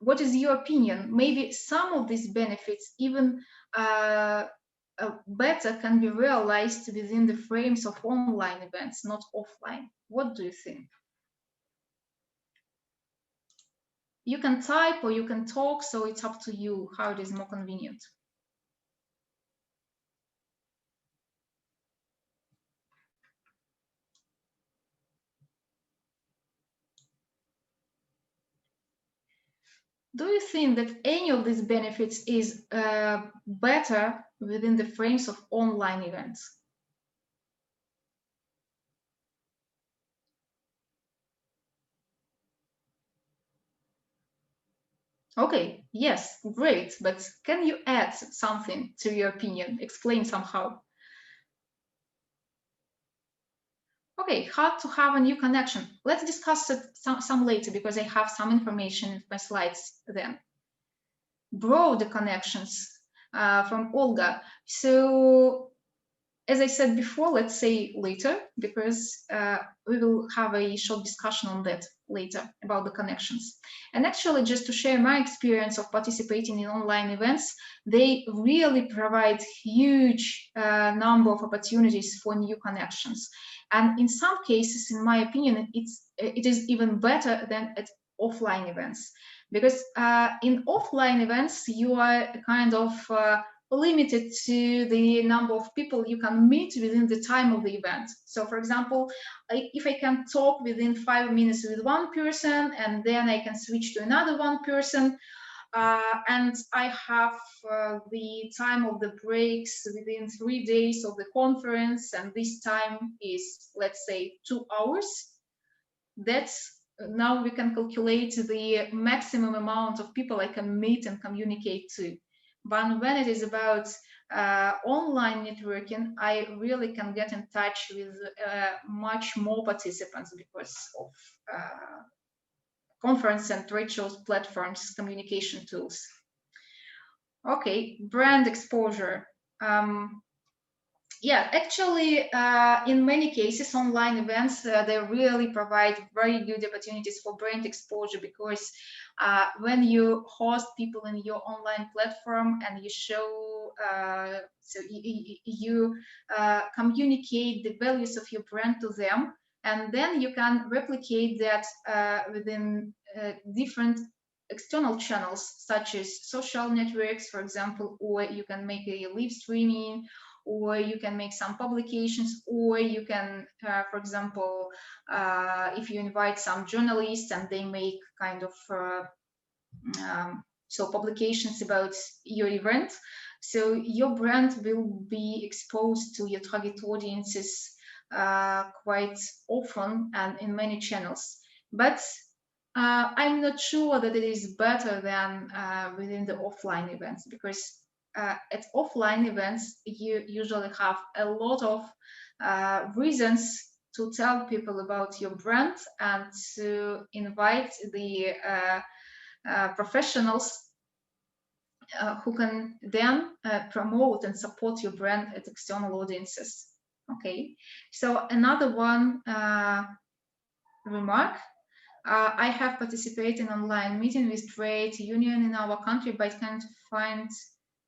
[SPEAKER 1] what is your opinion? Maybe some of these benefits even better can be realized within the frames of online events, not offline. What do you think? You can type or you can talk, so it's up to you how it is more convenient. Do you think that any of these benefits is better within the frames of online events? Okay, yes, great, but can you add something to your opinion, explain somehow? Okay, how to have a new connection. Let's discuss it some later, because I have some information in my slides then. Broader connections from Olga. So, as I said before, let's say later, because we will have a short discussion on that later about the connections. And actually, just to share my experience of participating in online events, they really provide huge number of opportunities for new connections. And in some cases, in my opinion, it is even better than at offline events, because in offline events, you are kind of limited to the number of people you can meet within the time of the event. So for example, if I can talk within 5 minutes with one person, and then I can switch to another one person, and I have the time of the breaks within 3 days of the conference, and this time is, let's say, 2 hours. That's now we can calculate the maximum amount of people I can meet and communicate to. But when it is about online networking, I really can get in touch with much more participants because of conference and trade shows platforms, communication tools. Okay, brand exposure. Yeah, actually, in many cases, online events, they really provide very good opportunities for brand exposure because when you host people in your online platform and you show, so you communicate the values of your brand to them, and then you can replicate that within different external channels, such as social networks, for example, or you can make a live streaming, or you can make some publications, or you can, for example, if you invite some journalists and they make kind of so publications about your event, so your brand will be exposed to your target audiences quite often and in many channels. But I'm not sure that it is better than within the offline events, because at offline events, you usually have a lot of reasons to tell people about your brand and to invite the professionals who can then promote and support your brand at external audiences. Okay, so another one remark. I have participated in online meeting with trade union in our country, but can't find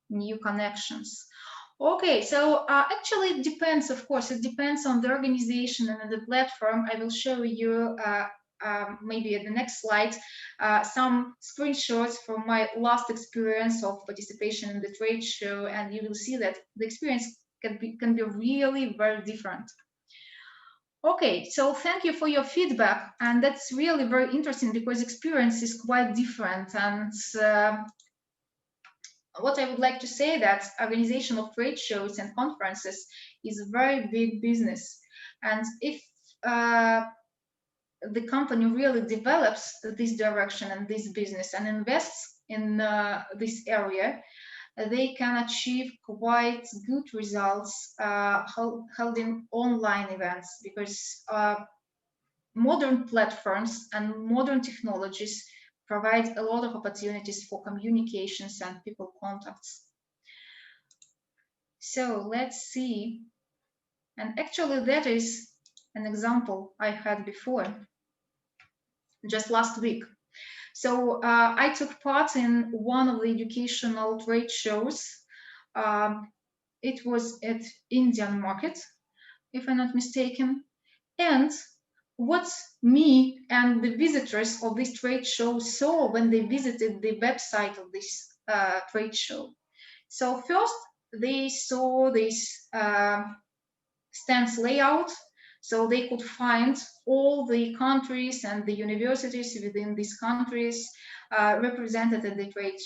[SPEAKER 1] new connections. Okay, so actually it depends, of course, it depends on the organization and the platform. I will show you maybe at the next slide some screenshots from my last experience of participation in the trade show, and you will see that the experience can be really very different. Okay, so thank you for your feedback, and that's really very interesting because experience is quite different. And what I would like to say that organization of trade shows and conferences is a very big business, and if the company really develops this direction and this business and invests in this area, they can achieve quite good results holding online events, because modern platforms and modern technologies provide a lot of opportunities for communications and people contacts. So let's see. And actually that is an example I had before, just last week. So I took part in one of the educational trade shows. It was at Indian market, if I'm not mistaken. And what me and the visitors of this trade show saw when they visited the website of this trade show. So first they saw this stands layout, so they could find all the countries and the universities within these countries represented at the trade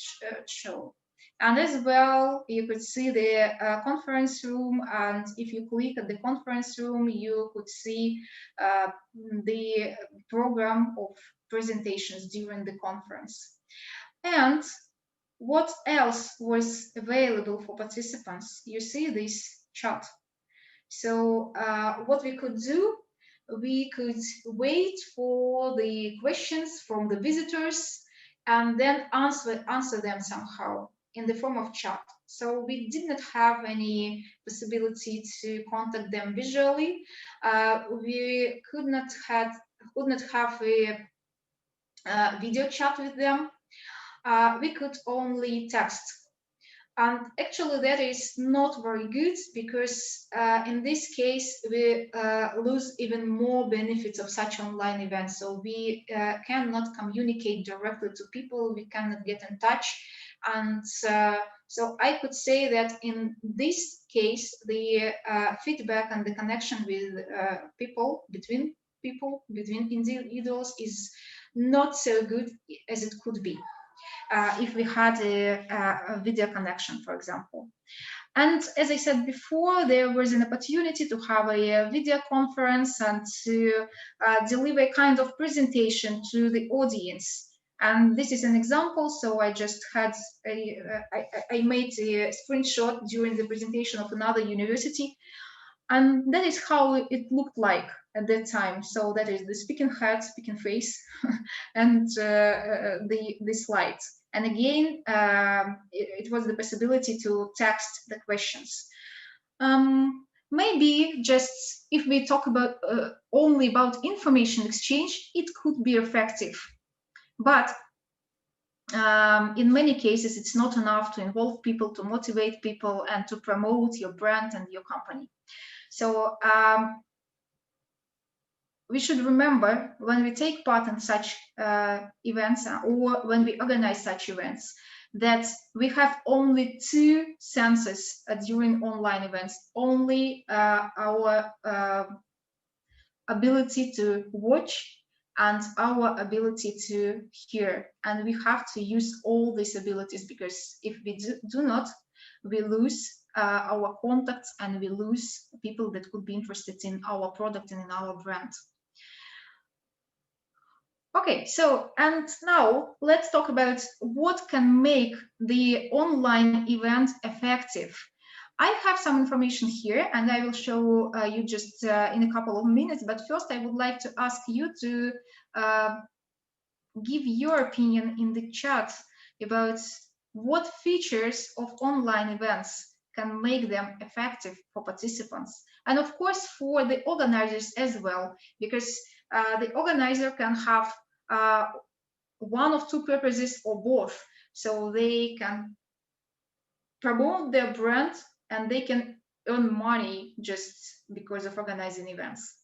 [SPEAKER 1] show. And as well, you could see the conference room, and if you click at the conference room, you could see the program of presentations during the conference. And what else was available for participants? You see this chart. So what we could do, we could wait for the questions from the visitors and then answer them somehow in the form of chat. So we did not have any possibility to contact them visually. We could not have a video chat with them. We could only text. And actually that is not very good, because in this case we lose even more benefits of such online events. So we cannot communicate directly to people, we cannot get in touch. And so I could say that in this case, the feedback and the connection with between individuals is not so good as it could be. If we had a video connection, for example. And as I said before, there was an opportunity to have a video conference and to deliver a kind of presentation to the audience. And this is an example. So I just had I made a screenshot during the presentation of another university, and that is how it looked like at that time. So that is the speaking head, speaking face, and the slides. And again, it was the possibility to text the questions. Maybe just if we talk about only about information exchange, it could be effective. But in many cases, it's not enough to involve people, to motivate people, and to promote your brand and your company. So we should remember when we take part in such events or when we organize such events that we have only two senses during online events, only our ability to watch and our ability to hear. And we have to use all these abilities, because if we do not, we lose our contacts and we lose people that could be interested in our product and in our brand. Okay, so and now let's talk about what can make the online event effective. I have some information here and I will show you just in a couple of minutes, but first I would like to ask you to give your opinion in the chat about what features of online events can make them effective for participants, and of course for the organizers as well, because the organizer can have one of two purposes or both. So they can promote their brand and they can earn money just because of organizing events.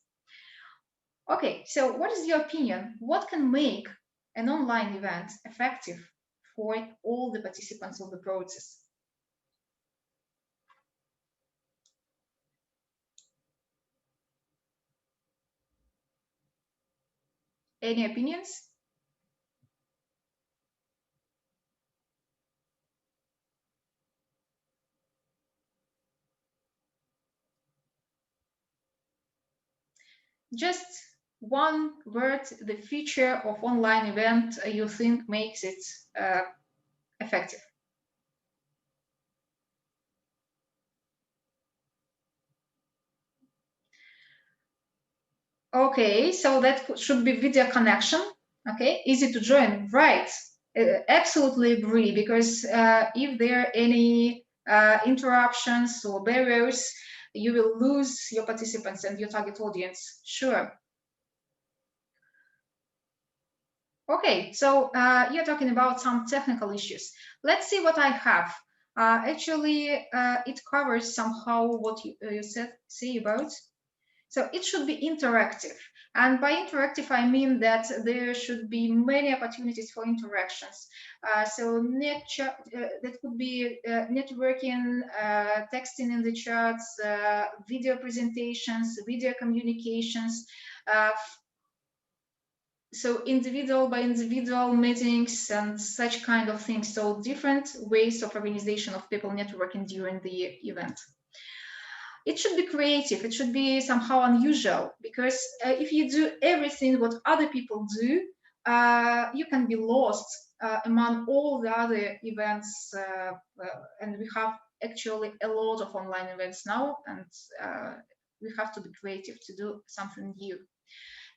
[SPEAKER 1] Okay, so what is your opinion? What can make an online event effective for all the participants of the process? Any opinions? Just one word, the feature of online event you think makes it effective. Okay, so that should be video connection. Okay, easy to join, right? Absolutely agree, because if there are any interruptions or barriers, you will lose your participants and your target audience. Sure. Okay, so you're talking about some technical issues. Let's see what I have. Actually, it covers somehow what you say about. So it should be interactive. And by interactive, I mean that there should be many opportunities for interactions. So that could be networking, texting in the chats, video presentations, video communications, so individual by individual meetings and such kind of things. So different ways of organization of people networking during the event. It should be creative. It should be somehow unusual, because if you do everything what other people do, you can be lost among all the other events. And we have actually a lot of online events now, and we have to be creative to do something new.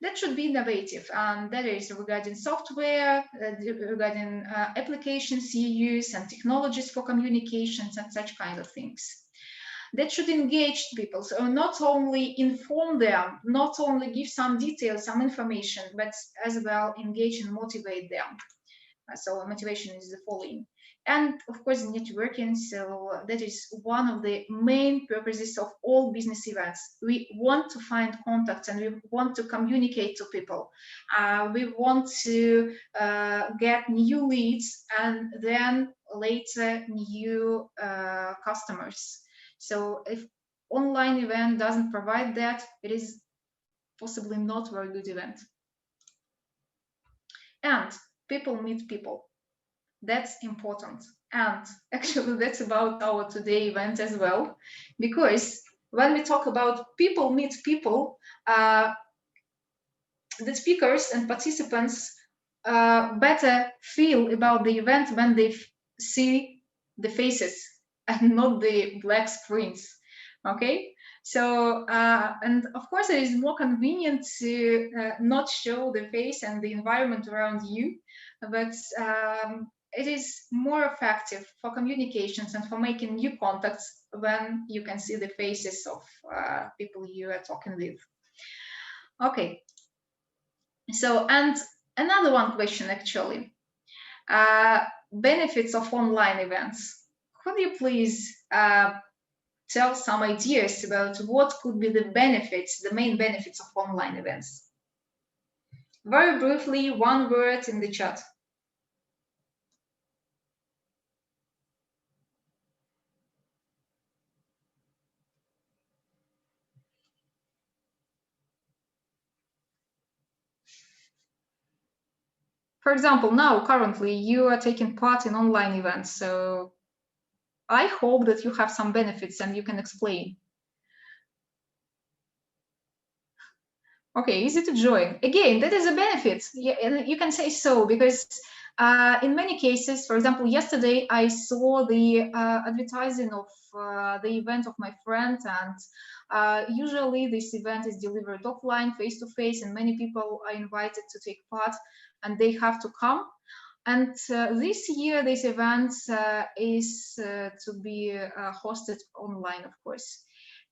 [SPEAKER 1] That should be innovative, and that is regarding software, regarding applications you use and technologies for communications and such kind of things. That should engage people, so not only inform them, not only give some details, some information, but as well engage and motivate them. So motivation is the following. And of course, networking. So that is one of the main purposes of all business events. We want to find contacts and we want to communicate to people. We want to get new leads and then later new customers. So if online event doesn't provide that, it is possibly not a very good event. And people meet people. That's important. And actually, that's about our today event as well, because when we talk about people meet people, the speakers and participants better feel about the event when they see the faces and not the black screens. Okay, so and of course it is more convenient to not show the face and the environment around you, but it is more effective for communications and for making new contacts when you can see the faces of people you are talking with. Okay, so and another one question actually, benefits of online events. Could you please tell some ideas about what could be the benefits, the main benefits of online events? Very briefly, one word in the chat. For example, now currently you are taking part in online events, so I hope that you have some benefits and you can explain. Okay, easy to join. Again, that is a benefit. Yeah, you can say so because in many cases, for example, yesterday I saw the advertising of the event of my friend, and usually this event is delivered offline, face to face, and many people are invited to take part, and they have to come. And this year, this event is to be hosted online, of course.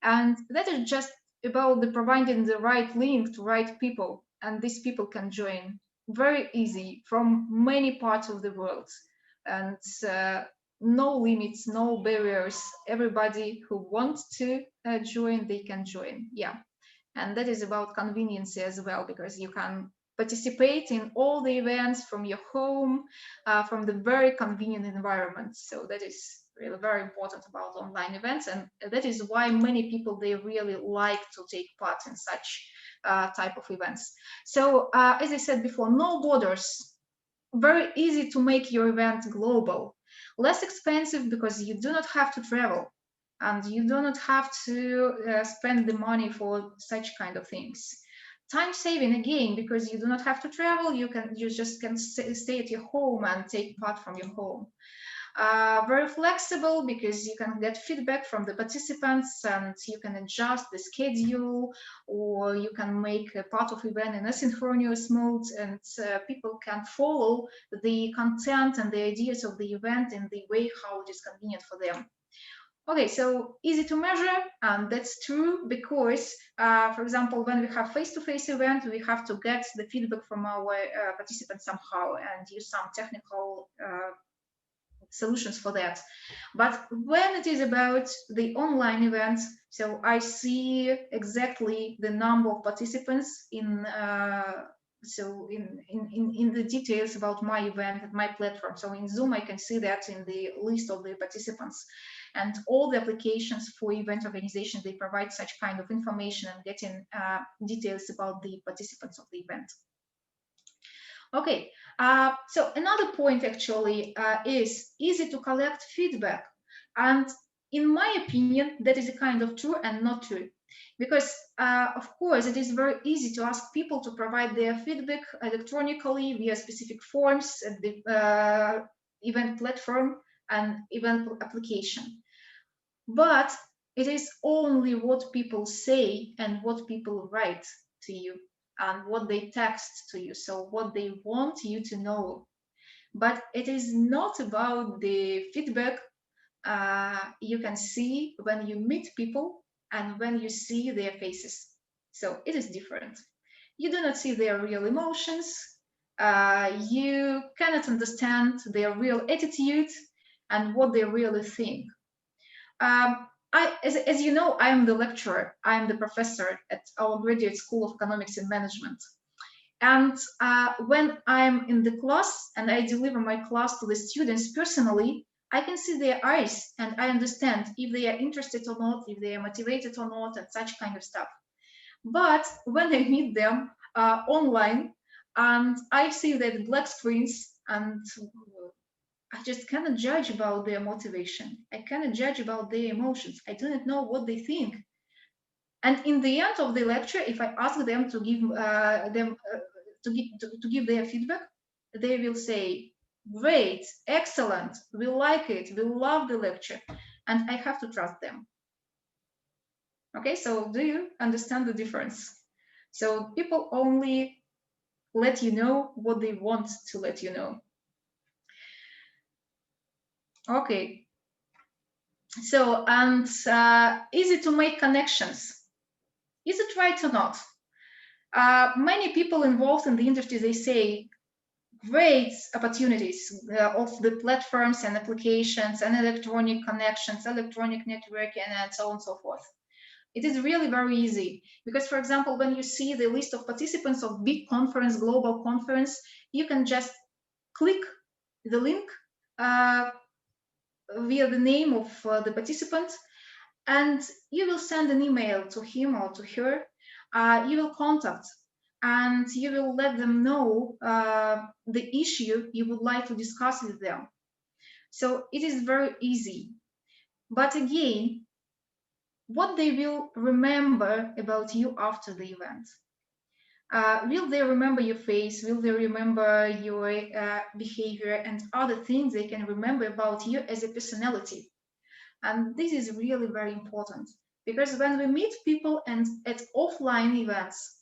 [SPEAKER 1] And that is just about the providing the right link to right people, and these people can join very easy from many parts of the world, and no limits, no barriers. Everybody who wants to join, they can join. Yeah, and that is about convenience as well, because you can participate in all the events from your home, from the very convenient environment. So that is really very important about online events, and that is why many people, they really like to take part in such type of events. So as I said before, no borders, very easy to make your event global, less expensive because you do not have to travel and you do not have to spend the money for such kind of things. Time saving again, because you do not have to travel, you just can stay at your home and take part from your home. Very flexible because you can get feedback from the participants and you can adjust the schedule, or you can make a part of event in asynchronous mode, and people can follow the content and the ideas of the event in the way how it is convenient for them. Okay, so easy to measure, and that's true because, for example, when we have face-to-face event, we have to get the feedback from our participants somehow and use some technical solutions for that. But when it is about the online event, so I see exactly the number of participants in in the details about my event and my platform. So in Zoom, I can see that in the list of the participants, and all the applications for event organization, they provide such kind of information and getting details about the participants of the event. Okay, so another point actually is easy to collect feedback. And in my opinion, that is a kind of true and not true. Because of course, it is very easy to ask people to provide their feedback electronically via specific forms at the event platform and event application. But it is only what people say and what people write to you and what they text to you, so what they want you to know. But it is not about the feedback you can see when you meet people and when you see their faces. So it is different. You do not see their real emotions. You cannot understand their real attitude and what they really think. As you know, I am the lecturer, I am the professor at our graduate school of economics and management. And when I'm in the class and I deliver my class to the students personally, I can see their eyes and I understand if they are interested or not, if they are motivated or not, and such kind of stuff. But when I meet them online and I see that black screens, and I just cannot judge about their motivation. I cannot judge about their emotions. I do not know what they think. And in the end of the lecture, if I ask them to give to give their feedback, they will say, great, excellent, we like it, we love the lecture, and I have to trust them. Okay, so do you understand the difference? So people only let you know what they want to let you know. Okay, so, and easy to make connections. Is it right or not? Many people involved in the industry, they say, great opportunities of the platforms and applications and electronic connections, electronic networking, and so on and so forth. It is really very easy because, for example, when you see the list of participants of big conference, global conference, you can just click the link via the name of the participant, and you will send an email to him or to her. You will contact and you will let them know the issue you would like to discuss with them. So it is very easy. But again, what they will remember about you after the event? Will they remember your face? Will they remember your behavior and other things they can remember about you as a personality? And this is really very important because when we meet people and at offline events,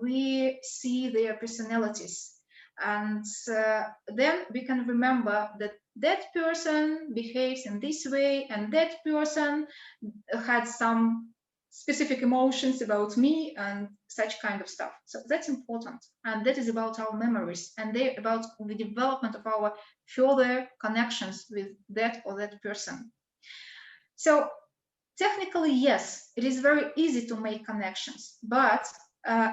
[SPEAKER 1] we see their personalities. And then we can remember that that person behaves in this way and that person had some specific emotions about me and such kind of stuff. So that's important. And that is about our memories and they're about the development of our further connections with that or that person. So technically, yes, it is very easy to make connections, but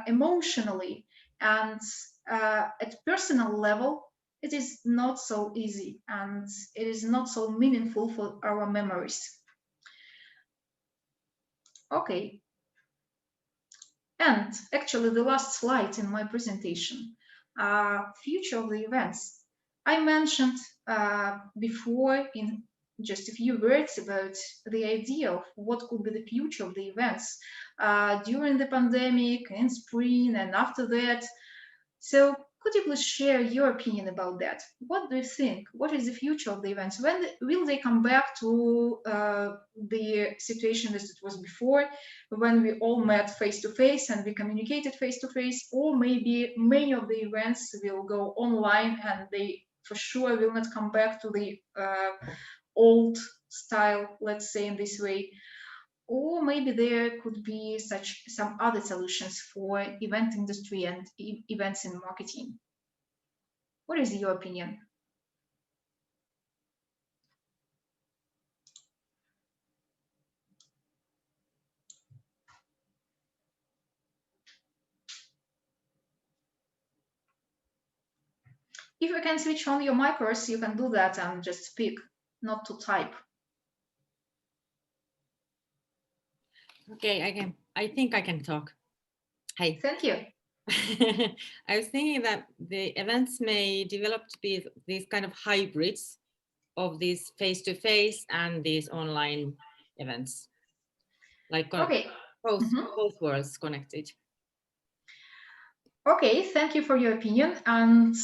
[SPEAKER 1] emotionally and at personal level, it is not so easy and it is not so meaningful for our memories. Okay. And actually the last slide in my presentation, future of the events. I mentioned before in just a few words about the idea of what could be the future of the events during the pandemic, in spring, and after that. So could you please share your opinion about that? What do you think? What is the future of the events? When will they come back to the situation as it was before, when we all met face-to-face and we communicated face-to-face, or maybe many of the events will go online and they for sure will not come back to the old style, let's say in this way. Or maybe there could be some other solutions for event industry and events in marketing. What is your opinion? If you can switch on your micros, you can do that and just speak, not to type.
[SPEAKER 2] Okay, I think I can talk. Hey.
[SPEAKER 1] Thank you.
[SPEAKER 2] I was thinking that the events may develop to be these kind of hybrids of these face-to-face and these online events, like
[SPEAKER 1] okay.
[SPEAKER 2] both worlds connected.
[SPEAKER 1] Okay, thank you for your opinion. And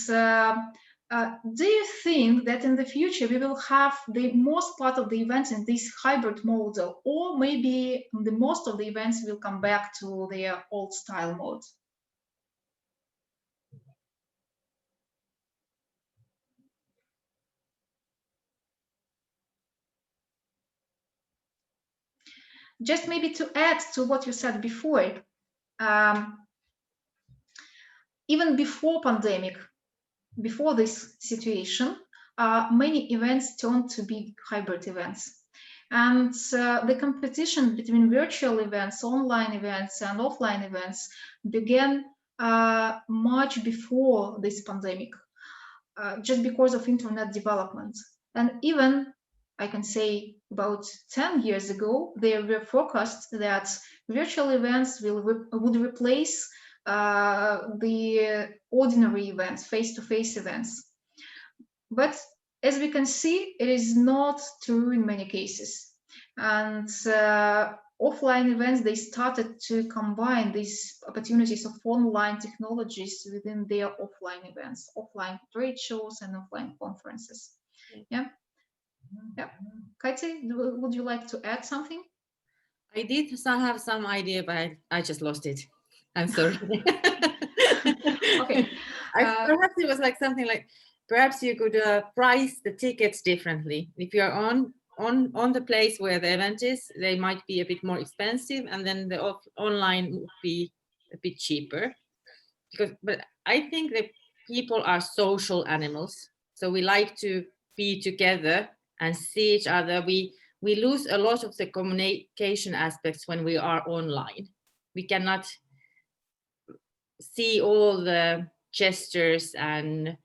[SPEAKER 1] do you think that in the future we will have the most part of the events in this hybrid model, or maybe the most of the events will come back to their old style mode? Just maybe to add to what you said before, even before pandemic, before this situation, many events turned to be hybrid events. And the competition between virtual events, online events, and offline events began much before this pandemic, just because of internet development. And even, I can say, about 10 years ago, there were forecasts that virtual events would replace the ordinary events, face-to-face events. But as we can see, it is not true in many cases. And offline events, they started to combine these opportunities of online technologies within their offline events, offline trade shows and offline conferences. Yeah. Yeah. Katie, would you like to add something?
[SPEAKER 2] I did have some idea, but I just lost it. I'm sorry.
[SPEAKER 1] Okay.
[SPEAKER 2] Perhaps it was like something like, perhaps you could price the tickets differently. If you're on the place where the event is, they might be a bit more expensive, and then the online would be a bit cheaper. But I think that people are social animals, so we like to be together and see each other. We lose a lot of the communication aspects when we are online. We cannot see all the gestures and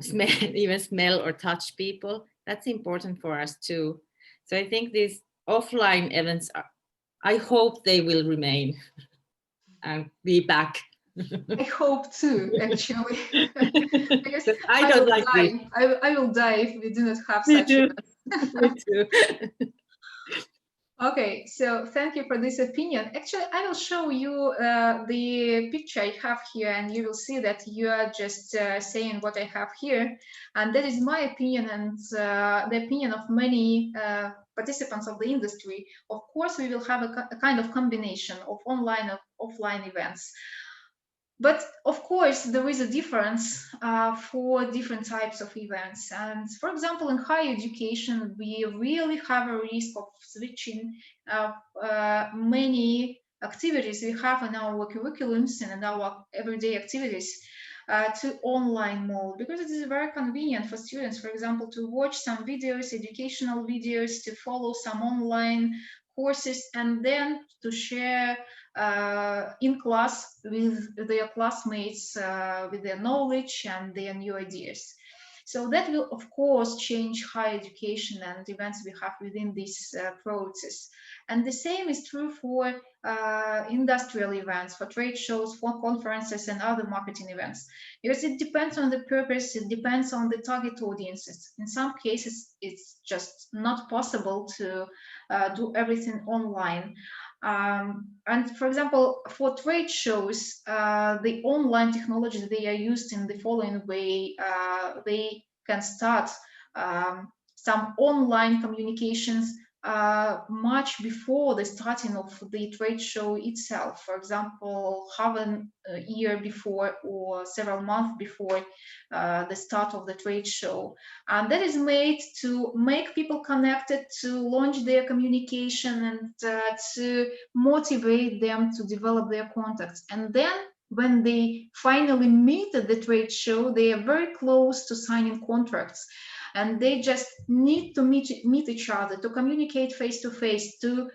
[SPEAKER 2] smell, even smell or touch people. That's important for us too. So I think these offline events I hope they will remain and be back.
[SPEAKER 1] I hope too, actually. Because
[SPEAKER 2] I don't like this.
[SPEAKER 1] I will die if we do not have
[SPEAKER 2] Me
[SPEAKER 1] such
[SPEAKER 2] too.
[SPEAKER 1] events.
[SPEAKER 2] Me too.
[SPEAKER 1] Okay, so thank you for this opinion. Actually, I will show you the picture I have here, and you will see that you are just saying what I have here. And that is my opinion and the opinion of many participants of the industry. Of course, we will have a kind of combination of online and offline events. But of course, there is a difference for different types of events. And for example, in higher education, we really have a risk of switching many activities we have in our curriculums and in our everyday activities to online mode, because it is very convenient for students, for example, to watch some videos, educational videos, to follow some online courses, and then to share in class with their classmates, with their knowledge and their new ideas. So that will, of course, change higher education and events we have within this process. And the same is true for industrial events, for trade shows, for conferences and other marketing events, because it depends on the purpose, it depends on the target audiences. In some cases, it's just not possible to do everything online. And for example, for trade shows, the online technologies, they are used in the following way. They can start some online communications much before the starting of the trade show itself. For example, half a year before or several months before the start of the trade show. And that is made to make people connected, to launch their communication, and to motivate them to develop their contacts. And then when they finally meet at the trade show, they are very close to signing contracts. And they just need to meet each other, to communicate face to face, to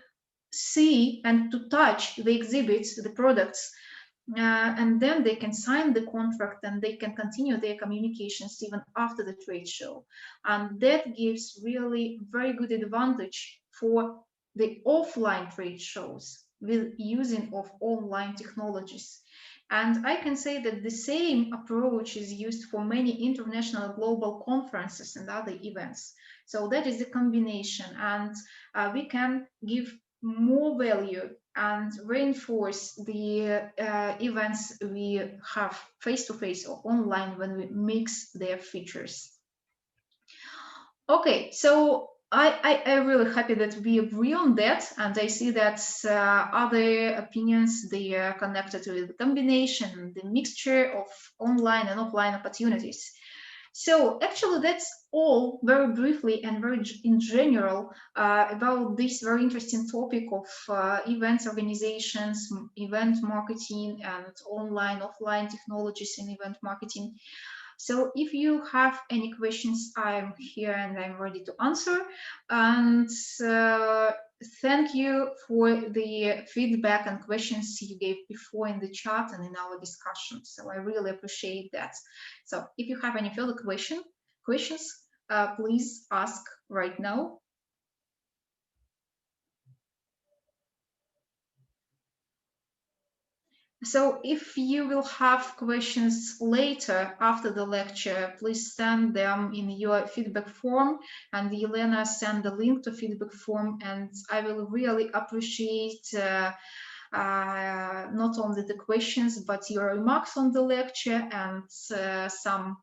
[SPEAKER 1] see and to touch the exhibits, the products, and then they can sign the contract and they can continue their communications even after the trade show. And that gives really very good advantage for the offline trade shows with using of online technologies. And I can say that the same approach is used for many international global conferences and other events. So that is the combination, and we can give more value and reinforce the events we have face-to-face or online when we mix their features. Okay, so I'm really happy that we agree on that, and I see that other opinions, they are connected with the combination, the mixture of online and offline opportunities. So actually, that's all very briefly and very in general about this very interesting topic of events organizations, event marketing, and online, offline technologies in event marketing. So if you have any questions, I'm here and I'm ready to answer. And thank you for the feedback and questions you gave before in the chat and in our discussion. So I really appreciate that. So if you have any further questions, please ask right now. So if you will have questions later after the lecture, please send them in your feedback form, and Elena send the link to feedback form, and I will really appreciate not only the questions, but your remarks on the lecture and some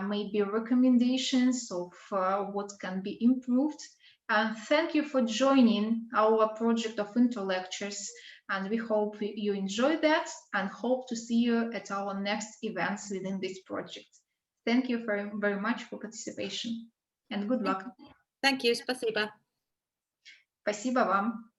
[SPEAKER 1] maybe recommendations of what can be improved. And thank you for joining our project of Interlectures. And we hope you enjoyed that and hope to see you at our next events within this project. Thank you very, very much for participation and good luck.
[SPEAKER 2] Thank you. Спасибо.
[SPEAKER 1] Спасибо вам.